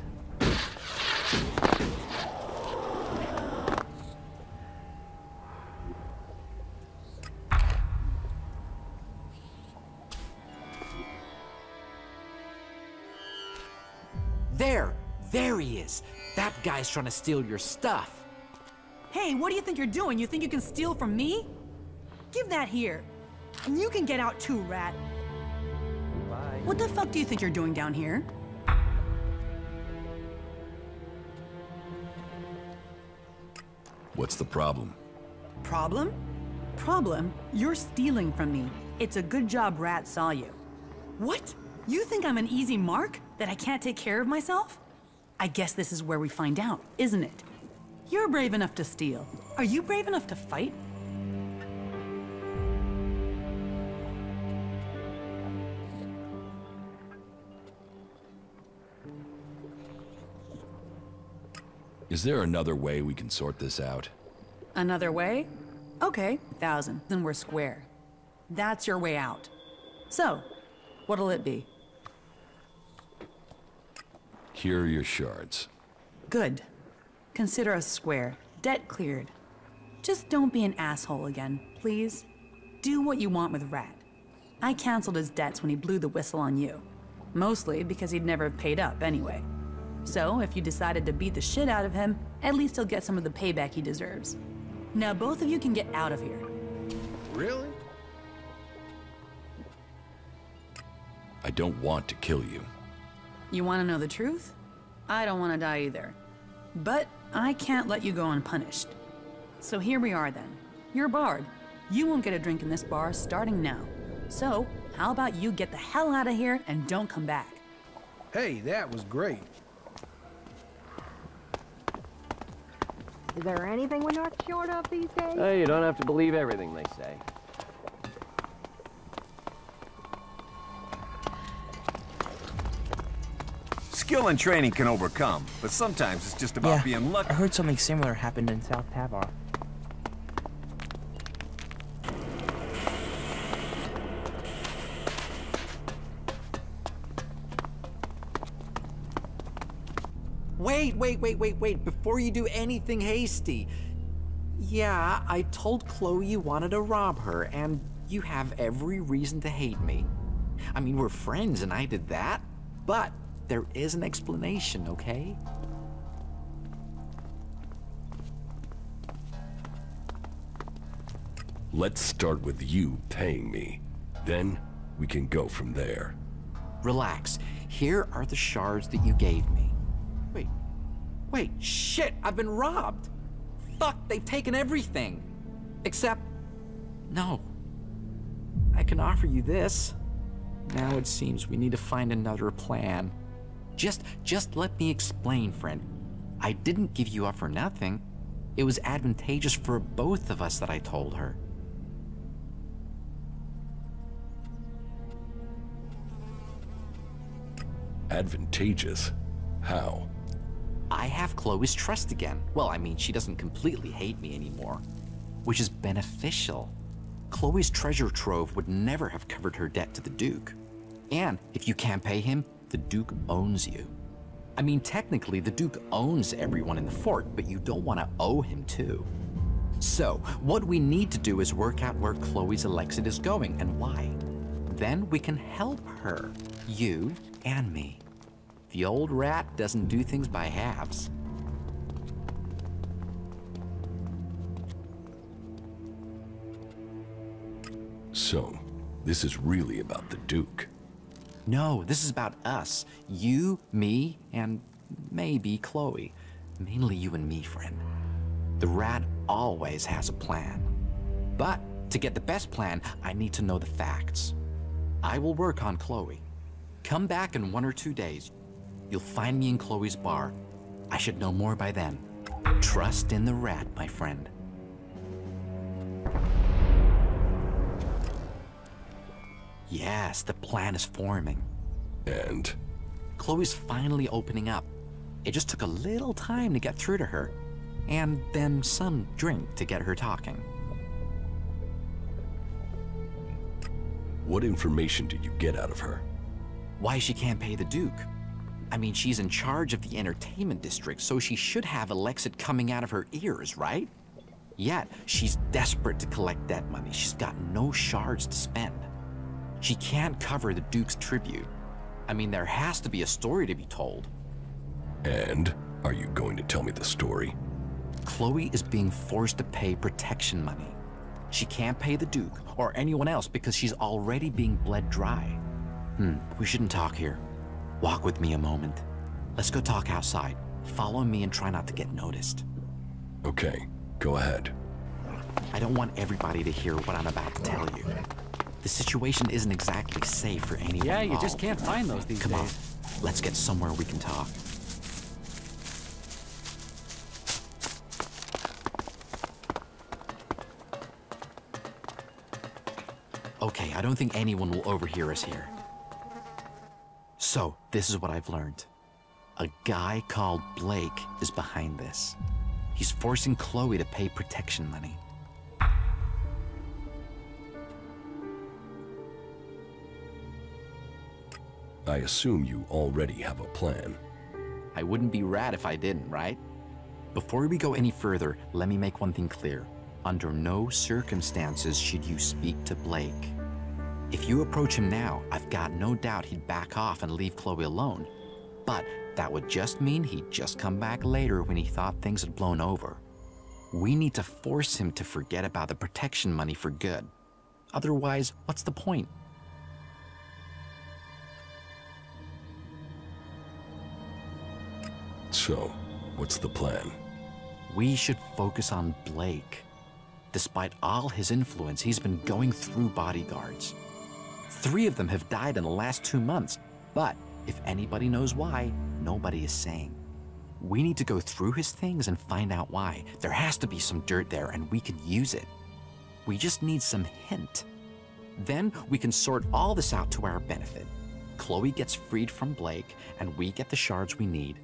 There he is. That guy's trying to steal your stuff. Hey, what do you think you're doing? You think you can steal from me? Give that here. And you can get out too, Rat. Bye. What the fuck do you think you're doing down here? What's the problem? Problem? Problem? You're stealing from me. It's a good job Rat saw you. What? You think I'm an easy mark? That I can't take care of myself? I guess this is where we find out, isn't it? You're brave enough to steal. Are you brave enough to fight? Is there another way we can sort this out? Another way? Okay, 1,000. Then we're square. That's your way out. So, what'll it be? Here are your shards. Good. Consider us square. Debt cleared. Just don't be an asshole again, please. Do what you want with Rat. I canceled his debts when he blew the whistle on you. Mostly because he'd never paid up anyway. So if you decided to beat the shit out of him, at least he'll get some of the payback he deserves. Now both of you can get out of here. Really? I don't want to kill you. You want to know the truth? I don't want to die either. But I can't let you go unpunished. So here we are then. You're barred. You won't get a drink in this bar starting now. So, how about you get the hell out of here and don't come back? Hey, that was great. Is there anything we're not short of these days? Hey, you don't have to believe everything they say. Skill and training can overcome, but sometimes it's just about being lucky. I heard something similar happened in South Тавare. Wait, before you do anything hasty. Yeah, I told Chloe you wanted to rob her, and you have every reason to hate me. I mean, we're friends and I did that, but there is an explanation, okay? Let's start with you paying me. Then we can go from there. Relax. Here are the shards that you gave me. Wait, shit, I've been robbed. Fuck, they've taken everything. Except, no. I can offer you this. Now it seems we need to find another plan. Just let me explain, friend. I didn't give you up for nothing. It was advantageous for both of us that I told her. Advantageous? How? I have Chloe's trust again. Well, I mean, she doesn't completely hate me anymore, which is beneficial. Chloe's treasure trove would never have covered her debt to the Duke. And if you can't pay him, the Duke owns you. I mean, technically, the Duke owns everyone in the fort, but you don't want to owe him too. So, what we need to do is work out where Chloe's Elexit is going and why. Then we can help her, you and me. The old rat doesn't do things by halves. So, this is really about the Duke. No, this is about us. You, me, and maybe Chloe. Mainly you and me, friend. The rat always has a plan. But to get the best plan, I need to know the facts. I will work on Chloe. Come back in 1 or 2 days. You'll find me in Chloe's bar. I should know more by then. Trust in the rat, my friend. Yes, the plan is forming. And? Chloe's finally opening up. It just took a little time to get through to her. And then some drink to get her talking. What information did you get out of her? Why she can't pay the Duke. I mean, she's in charge of the entertainment district, so she should have Elexit coming out of her ears, right? Yet, she's desperate to collect that money. She's got no shards to spend. She can't cover the Duke's tribute. I mean, there has to be a story to be told. And are you going to tell me the story? Chloe is being forced to pay protection money. She can't pay the Duke or anyone else because she's already being bled dry. We shouldn't talk here. Walk with me a moment. Let's go talk outside. Follow me and try not to get noticed. Okay, go ahead. I don't want everybody to hear what I'm about to tell you. The situation isn't exactly safe for anyone Yeah, you involved. just can't find those these days. Come on, let's get somewhere we can talk. Okay, I don't think anyone will overhear us here. So, this is what I've learned. A guy called Blake is behind this. He's forcing Chloe to pay protection money. I assume you already have a plan. I wouldn't be rat if I didn't, right? Before we go any further, let me make one thing clear. Under no circumstances should you speak to Blake. If you approach him now, I've got no doubt he'd back off and leave Chloe alone. But That would just mean he'd just come back later when he thought things had blown over. We need to force him to forget about the protection money for good. Otherwise, what's the point? So, what's the plan? We should focus on Blake. Despite all his influence, he's been going through bodyguards. 3 of them have died in the last 2 months, but if anybody knows why, nobody is saying. We need to go through his things and find out why. There has to be some dirt there and we can use it. We just need some hint. Then we can sort all this out to our benefit. Chloe gets freed from Blake and we get the shards we need.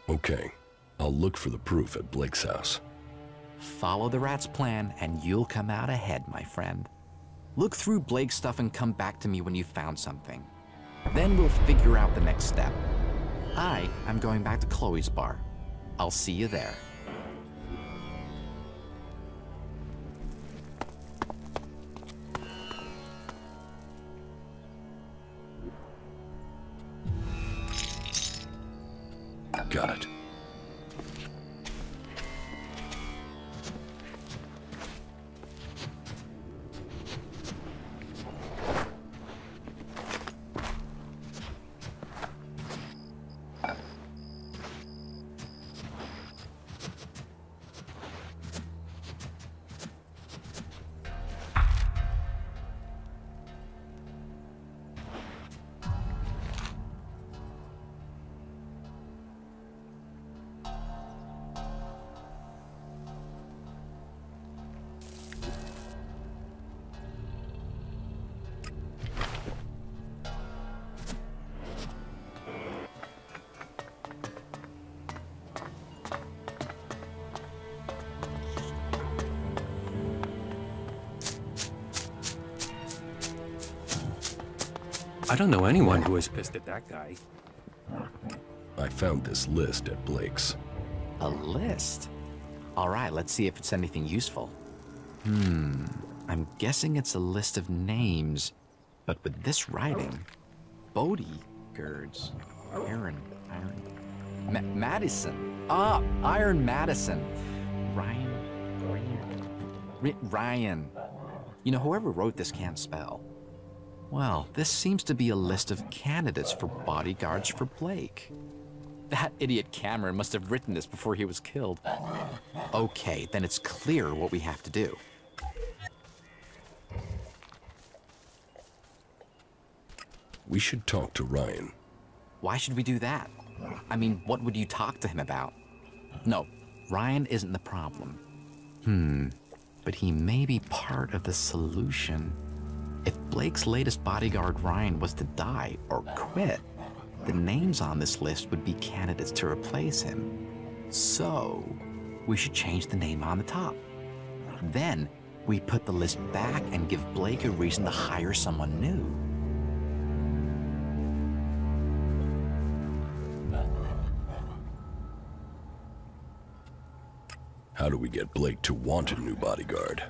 Okay, I'll look for the proof at Blake's house. Follow the rat's plan and you'll come out ahead, my friend. Look through Blake's stuff and come back to me when you've found something. Then we'll figure out the next step. I am going back to Chloe's bar. I'll see you there. Got it. I don't know anyone who is pissed at that guy. I found this list at Blake's. A list? All right, let's see if it's anything useful. I'm guessing it's a list of names, but with this writing, bodyguards, Madison. Ah, Iron Madison. Ryan. You know, whoever wrote this can't spell. Well, this seems to be a list of candidates for bodyguards for Blake. That idiot Cameron must have written this before he was killed. Okay, then it's clear what we have to do. We should talk to Ryan. Why should we do that? I mean, what would you talk to him about? No, Ryan isn't the problem. But he may be part of the solution. If Blake's latest bodyguard Ryan was to die or quit, the names on this list would be candidates to replace him. So, we should change the name on the top. Then, we put the list back and give Blake a reason to hire someone new. How do we get Blake to want a new bodyguard?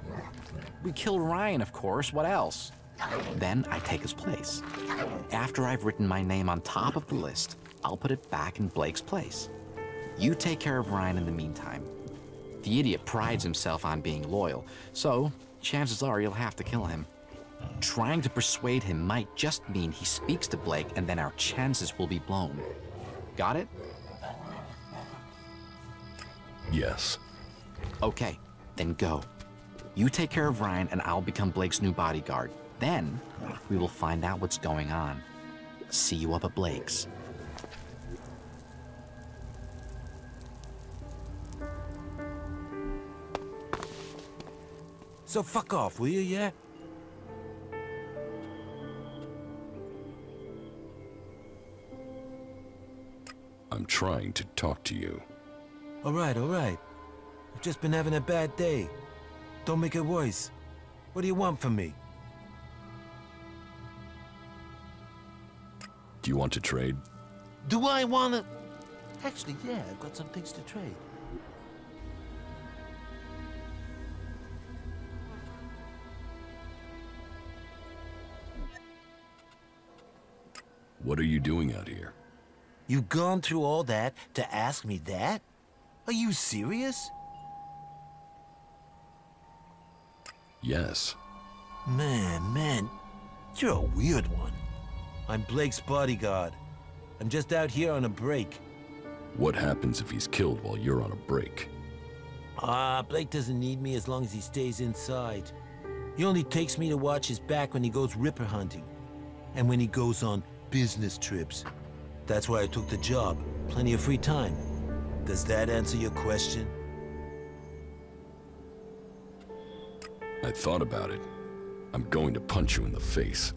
We kill Ryan, of course. What else? Then I take his place. After I've written my name on top of the list, I'll put it back in Blake's place. You take care of Ryan in the meantime. The idiot prides himself on being loyal, so chances are you'll have to kill him. Trying to persuade him might just mean he speaks to Blake and then our chances will be blown. Got it? Yes. Okay, then go. You take care of Ryan and I'll become Blake's new bodyguard. Then, we will find out what's going on. See you up at Blake's. So fuck off, will you, yeah? I'm trying to talk to you. All right. I've just been having a bad day. Don't make it worse. What do you want from me? Do you want to trade? Do I want to? Actually, yeah, I've got some things to trade. What are you doing out here? You've gone through all that to ask me that? Are you serious? Yes. Man, you're a weird one. I'm Blake's bodyguard. I'm just out here on a break. What happens if he's killed while you're on a break? Blake doesn't need me as long as he stays inside. He only takes me to watch his back when he goes ripper hunting. And when he goes on business trips. That's why I took the job. Plenty of free time. Does that answer your question? I thought about it. I'm going to punch you in the face.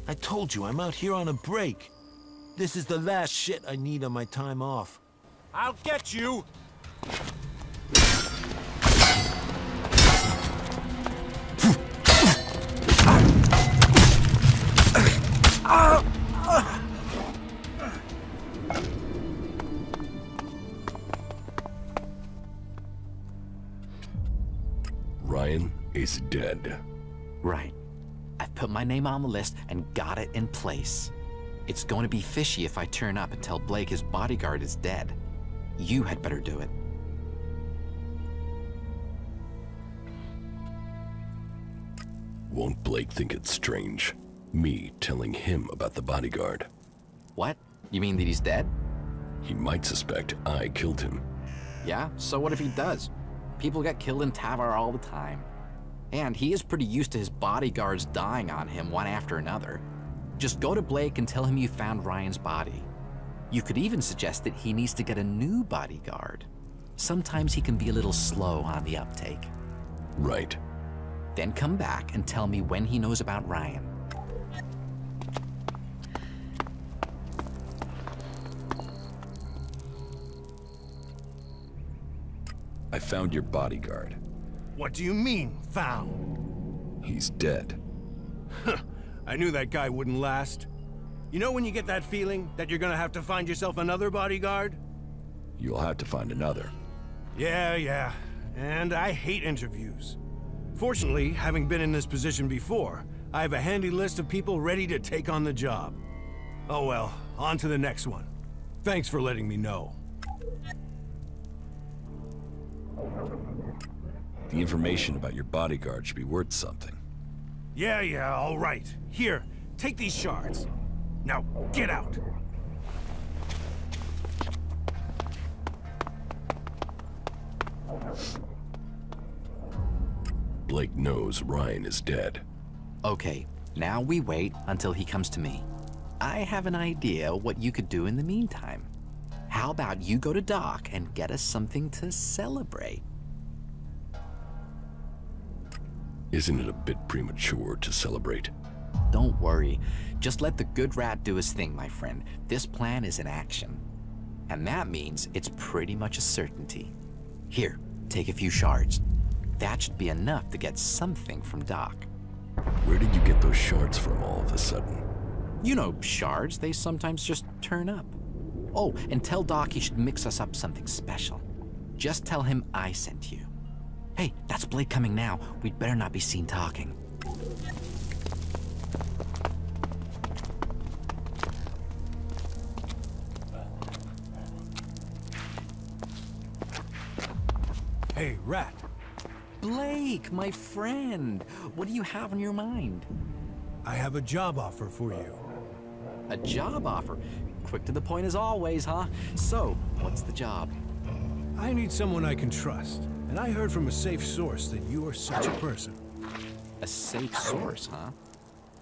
I told you, I'm out here on a break. This is the last shit I need on my time off. I'll get you! Ryan is dead. Right. I've put my name on the list and got it in place. It's going to be fishy if I turn up and tell Blake his bodyguard is dead. You had better do it. Won't Blake think it's strange? Me telling him about the bodyguard. What? You mean that he's dead? He might suspect I killed him. Yeah, so what if he does? People get killed in Тавare all the time. And he is pretty used to his bodyguards dying on him one after another. Just go to Blake and tell him you found Ryan's body. You could even suggest that he needs to get a new bodyguard. Sometimes he can be a little slow on the uptake. Right. Then come back and tell me when he knows about Ryan. I found your bodyguard. What do you mean, found? He's dead. I knew that guy wouldn't last. You know when you get that feeling that you're gonna have to find yourself another bodyguard? You'll have to find another. Yeah. And I hate interviews. Fortunately, having been in this position before, I have a handy list of people ready to take on the job. Oh well, on to the next one. Thanks for letting me know. The information about your bodyguard should be worth something. Yeah, all right. Here, take these shards. Now, get out! Blake knows Ryan is dead. Okay, now we wait until he comes to me. I have an idea what you could do in the meantime. How about you go to Doc and get us something to celebrate? Isn't it a bit premature to celebrate? Don't worry. Just let the good rat do his thing, my friend. This plan is in action. And that means it's pretty much a certainty. Here, take a few shards. That should be enough to get something from Doc. Where did you get those shards from all of a sudden? You know, shards, they sometimes just turn up. Oh, and tell Doc he should mix us up something special. Just tell him I sent you. Hey, that's Blake coming now. We'd better not be seen talking. Hey, Rat. Blake, my friend. What do you have on your mind? I have a job offer for you. A job offer? Quick to the point as always, huh? So, what's the job? I need someone I can trust. And I heard from a safe source that you are such a person. A safe source, huh?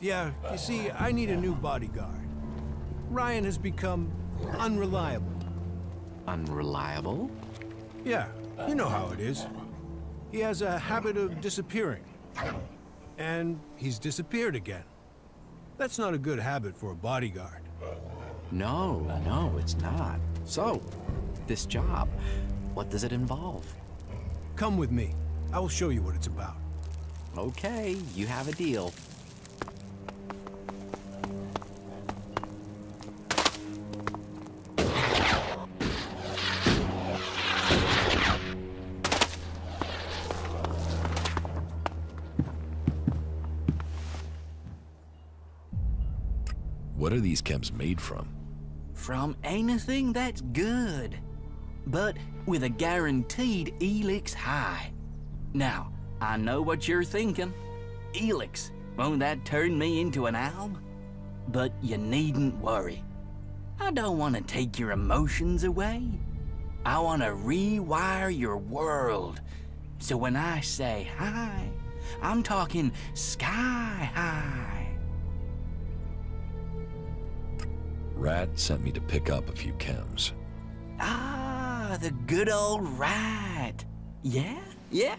Yeah, you see, I need a new bodyguard. Ryan has become unreliable. Unreliable? Yeah, you know how it is. He has a habit of disappearing. And he's disappeared again. That's not a good habit for a bodyguard. No, it's not. So, this job, what does it involve? Come with me. I will show you what it's about. Okay, you have a deal. What What are these chems made from? From anything that's good, but with a guaranteed ELEX high. Now, I know what you're thinking. ELEX, won't that turn me into an alb? But you needn't worry. I don't want to take your emotions away. I want to rewire your world. So when I say hi, I'm talking sky high. Rat sent me to pick up a few chems. Ah, the good old Rat. Yeah? Yeah?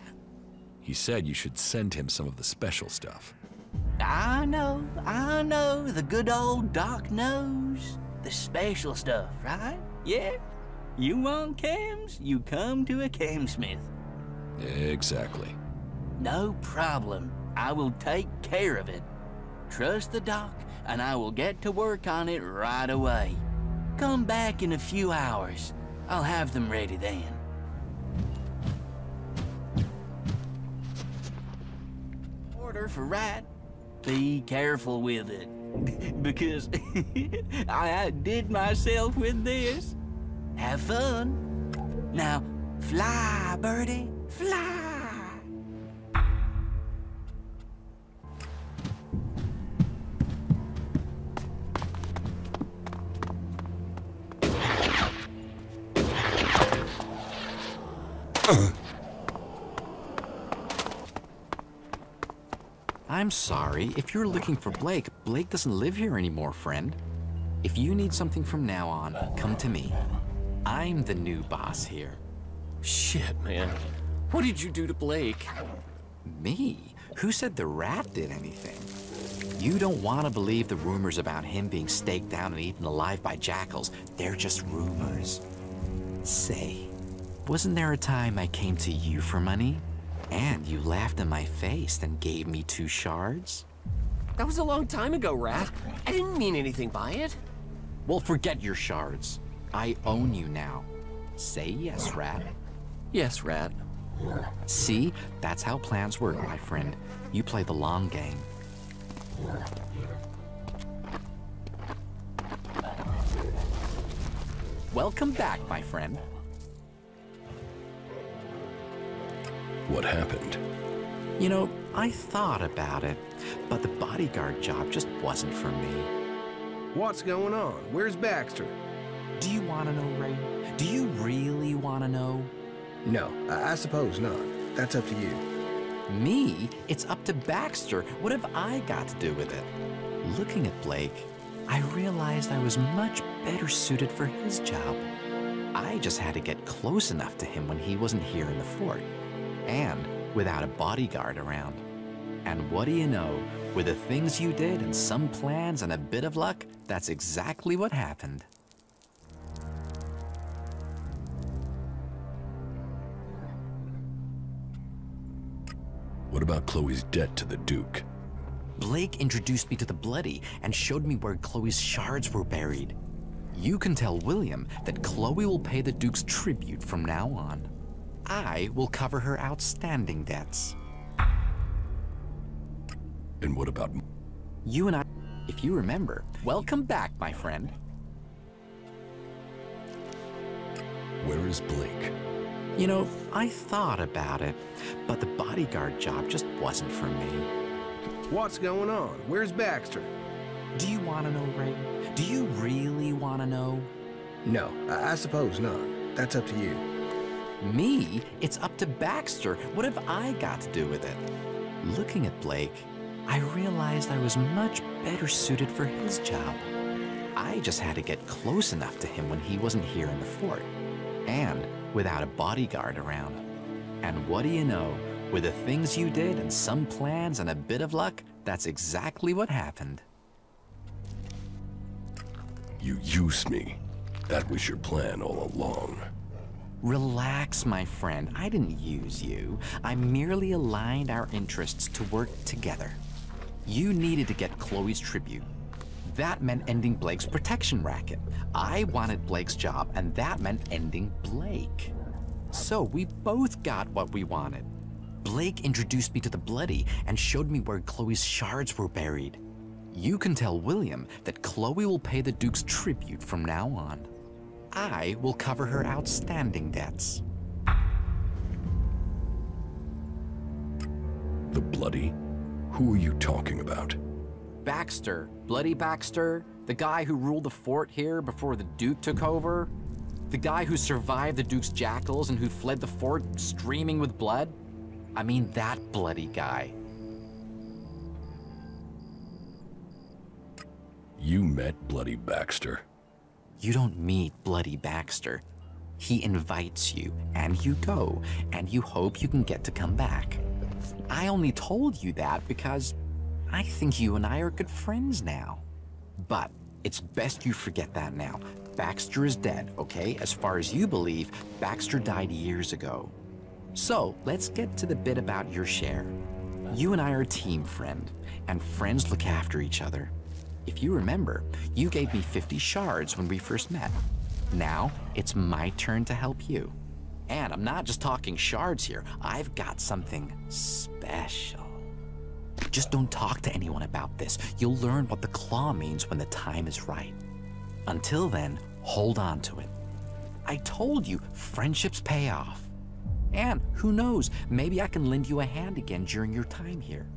He said you should send him some of the special stuff. I know, the good old Doc knows. The special stuff, right? Yeah? You want chems, you come to a chemsmith. Exactly. No problem. I will take care of it. Trust the Doc, and I will get to work on it right away. Come back in a few hours. I'll have them ready then. Order for Rat. Be careful with it, because I outdid myself with this. Have fun. Now, fly, birdie, fly. I'm sorry. If you're looking for Blake, Blake doesn't live here anymore, friend. If you need something from now on, come to me. I'm the new boss here. Shit, man. What did you do to Blake? Me? Who said the Rat did anything? You don't want to believe the rumors about him being staked down and eaten alive by jackals. They're just rumors. Say, wasn't there a time I came to you for money? And you laughed in my face and gave me 2 shards? That was a long time ago, Rat. I didn't mean anything by it. Well, forget your shards. I own you now. Say yes, Rat. Yes, Rat. See? That's how plans work, my friend. You play the long game. Welcome back, my friend. What happened? You know, I thought about it, but the bodyguard job just wasn't for me. What's going on? Where's Baxter? Do you want to know, Ray? Do you really want to know? No, I suppose not. That's up to you. Me? It's up to Baxter. What have I got to do with it? Looking at Blake, I realized I was much better suited for his job. I just had to get close enough to him when he wasn't here in the fort. And without a bodyguard around. And what do you know? With the things you did and some plans and a bit of luck, that's exactly what happened. What about Chloe's debt to the Duke? Blake introduced me to the Bloody and showed me where Chloe's shards were buried. You can tell William that Chloe will pay the Duke's tribute from now on. I will cover her outstanding debts. And what about... You and I, if you remember. Welcome back, my friend. Where is Blake? You know, I thought about it, but the bodyguard job just wasn't for me. What's going on? Where's Baxter? Do you want to know, Ray? Do you really want to know? No, I suppose not. That's up to you. Me? It's up to Baxter. What have I got to do with it? Looking at Blake, I realized I was much better suited for his job. I just had to get close enough to him when he wasn't here in the fort. And without a bodyguard around. And what do you know? With the things you did and some plans and a bit of luck, that's exactly what happened. You used me. That was your plan all along. Relax, my friend. I didn't use you. I merely aligned our interests to work together. You needed to get Chloe's tribute. That meant ending Blake's protection racket. I wanted Blake's job, and that meant ending Blake. So we both got what we wanted. Blake introduced me to the Bloody and showed me where Chloe's shards were buried. You can tell William that Chloe will pay the Duke's tribute from now on. I will cover her outstanding debts. The Bloody? Who are you talking about? Baxter, Bloody Baxter, the guy who ruled the fort here before the Duke took over. The guy who survived the Duke's jackals and who fled the fort streaming with blood. I mean, that bloody guy. You met Bloody Baxter? You don't meet Bloody Baxter. He invites you, and you go, and you hope you can get to come back. I only told you that because I think you and I are good friends now. But it's best you forget that now. Baxter is dead, okay? As far as you believe, Baxter died years ago. So, let's get to the bit about your share. You and I are a team, friend, and friends look after each other. If you remember, you gave me 50 shards when we first met. Now, it's my turn to help you. And I'm not just talking shards here. I've got something special. Just don't talk to anyone about this. You'll learn what the claw means when the time is right. Until then, hold on to it. I told you, friendships pay off. And who knows, maybe I can lend you a hand again during your time here.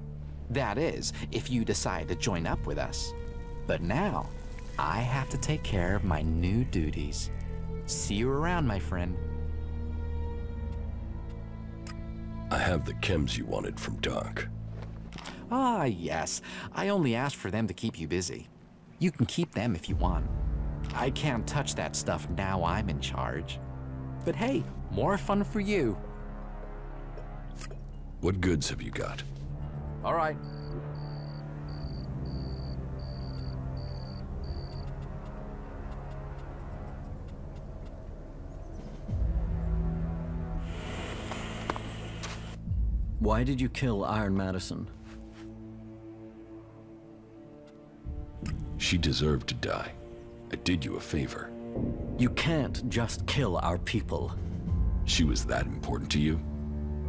That is, if you decide to join up with us. But now, I have to take care of my new duties. See you around, my friend. I have the chems you wanted from Doc. Ah, yes. I only asked for them to keep you busy. You can keep them if you want. I can't touch that stuff now I'm in charge. But hey, more fun for you. What goods have you got? All right. Why did you kill Iron Madison? She deserved to die. I did you a favor. You can't just kill our people. She was that important to you?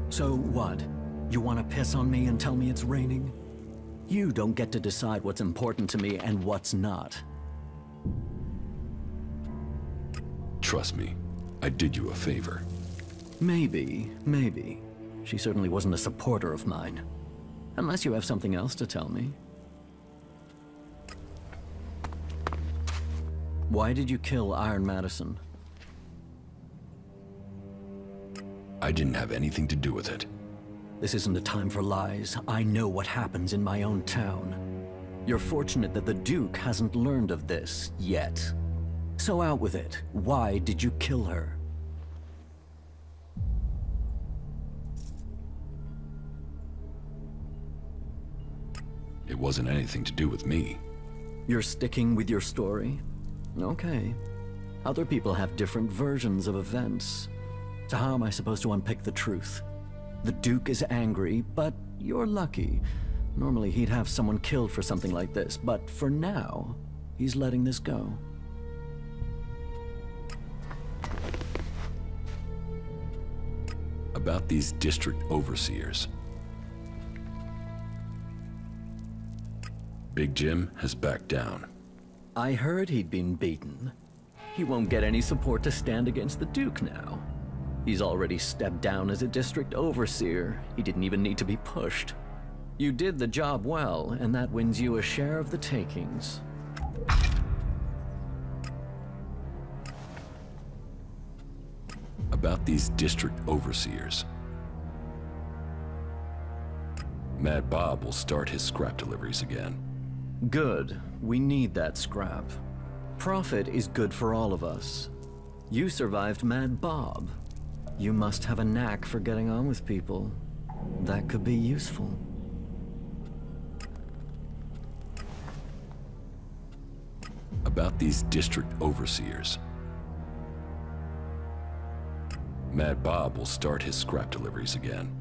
So what? You want to piss on me and tell me it's raining? You don't get to decide what's important to me and what's not. Trust me, I did you a favor. Maybe. She certainly wasn't a supporter of mine. Unless you have something else to tell me. Why did you kill Iron Madison? I didn't have anything to do with it. This isn't a time for lies. I know what happens in my own town. You're fortunate that the Duke hasn't learned of this yet. So out with it. Why did you kill her? It wasn't anything to do with me. You're sticking with your story? Okay. Other people have different versions of events. So how am I supposed to unpick the truth? The Duke is angry, but you're lucky. Normally he'd have someone killed for something like this, but for now, he's letting this go. About these district overseers. Big Jim has backed down. I heard he'd been beaten. He won't get any support to stand against the Duke now. He's already stepped down as a district overseer. He didn't even need to be pushed. You did the job well, and that wins you a share of the takings. About these district overseers. Mad Bob will start his scrap deliveries again. Good. We need that scrap. Profit is good for all of us. You survived Mad Bob. You must have a knack for getting on with people. That could be useful. About these district overseers. Mad Bob will start his scrap deliveries again.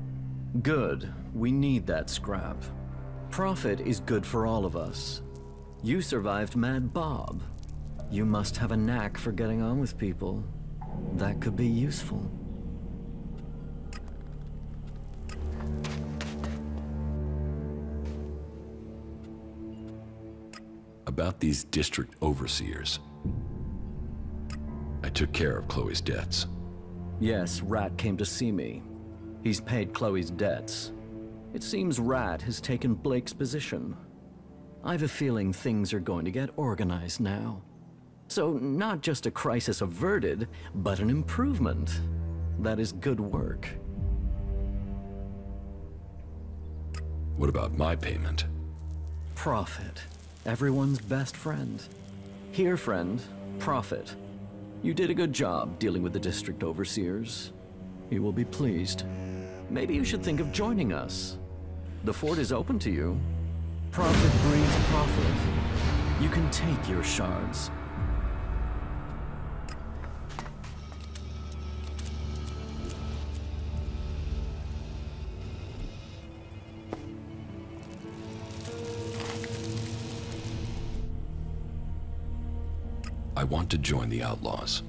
Good. We need that scrap. Profit is good for all of us. You survived Mad Bob. You must have a knack for getting on with people. That could be useful. About these district overseers. I took care of Chloe's debts. Yes, Rat came to see me. He's paid Chloe's debts. It seems Rat has taken Blake's position. I've a feeling things are going to get organized now. So, not just a crisis averted, but an improvement. That is good work. What about my payment? Profit. Everyone's best friend. Here, friend. Profit. You did a good job dealing with the district overseers. You will be pleased. Maybe you should think of joining us. The fort is open to you. Profit breeds profit. You can take your shards. I want to join the outlaws.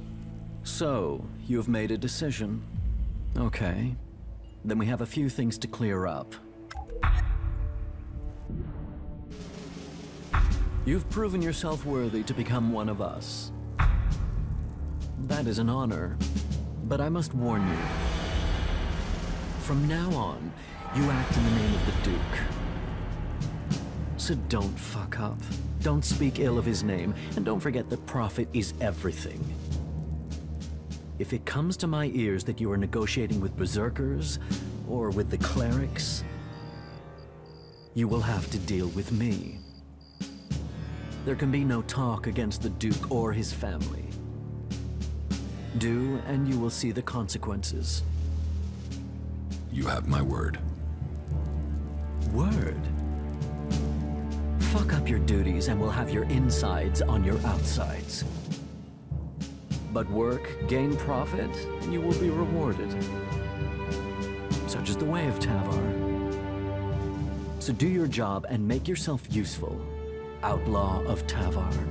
So, you've made a decision. Okay. Then we have a few things to clear up. You've proven yourself worthy to become one of us. That is an honor, but I must warn you. From now on, you act in the name of the Duke. So don't fuck up. Don't speak ill of his name, and don't forget that profit is everything. If it comes to my ears that you are negotiating with berserkers, or with the clerics, you will have to deal with me. There can be no talk against the Duke or his family. Do, and you will see the consequences. You have my word. Word? Fuck up your duties and we'll have your insides on your outsides. But work, gain profit, and you will be rewarded. Such is the way of Тавare. So do your job and make yourself useful, outlaw of Тавare.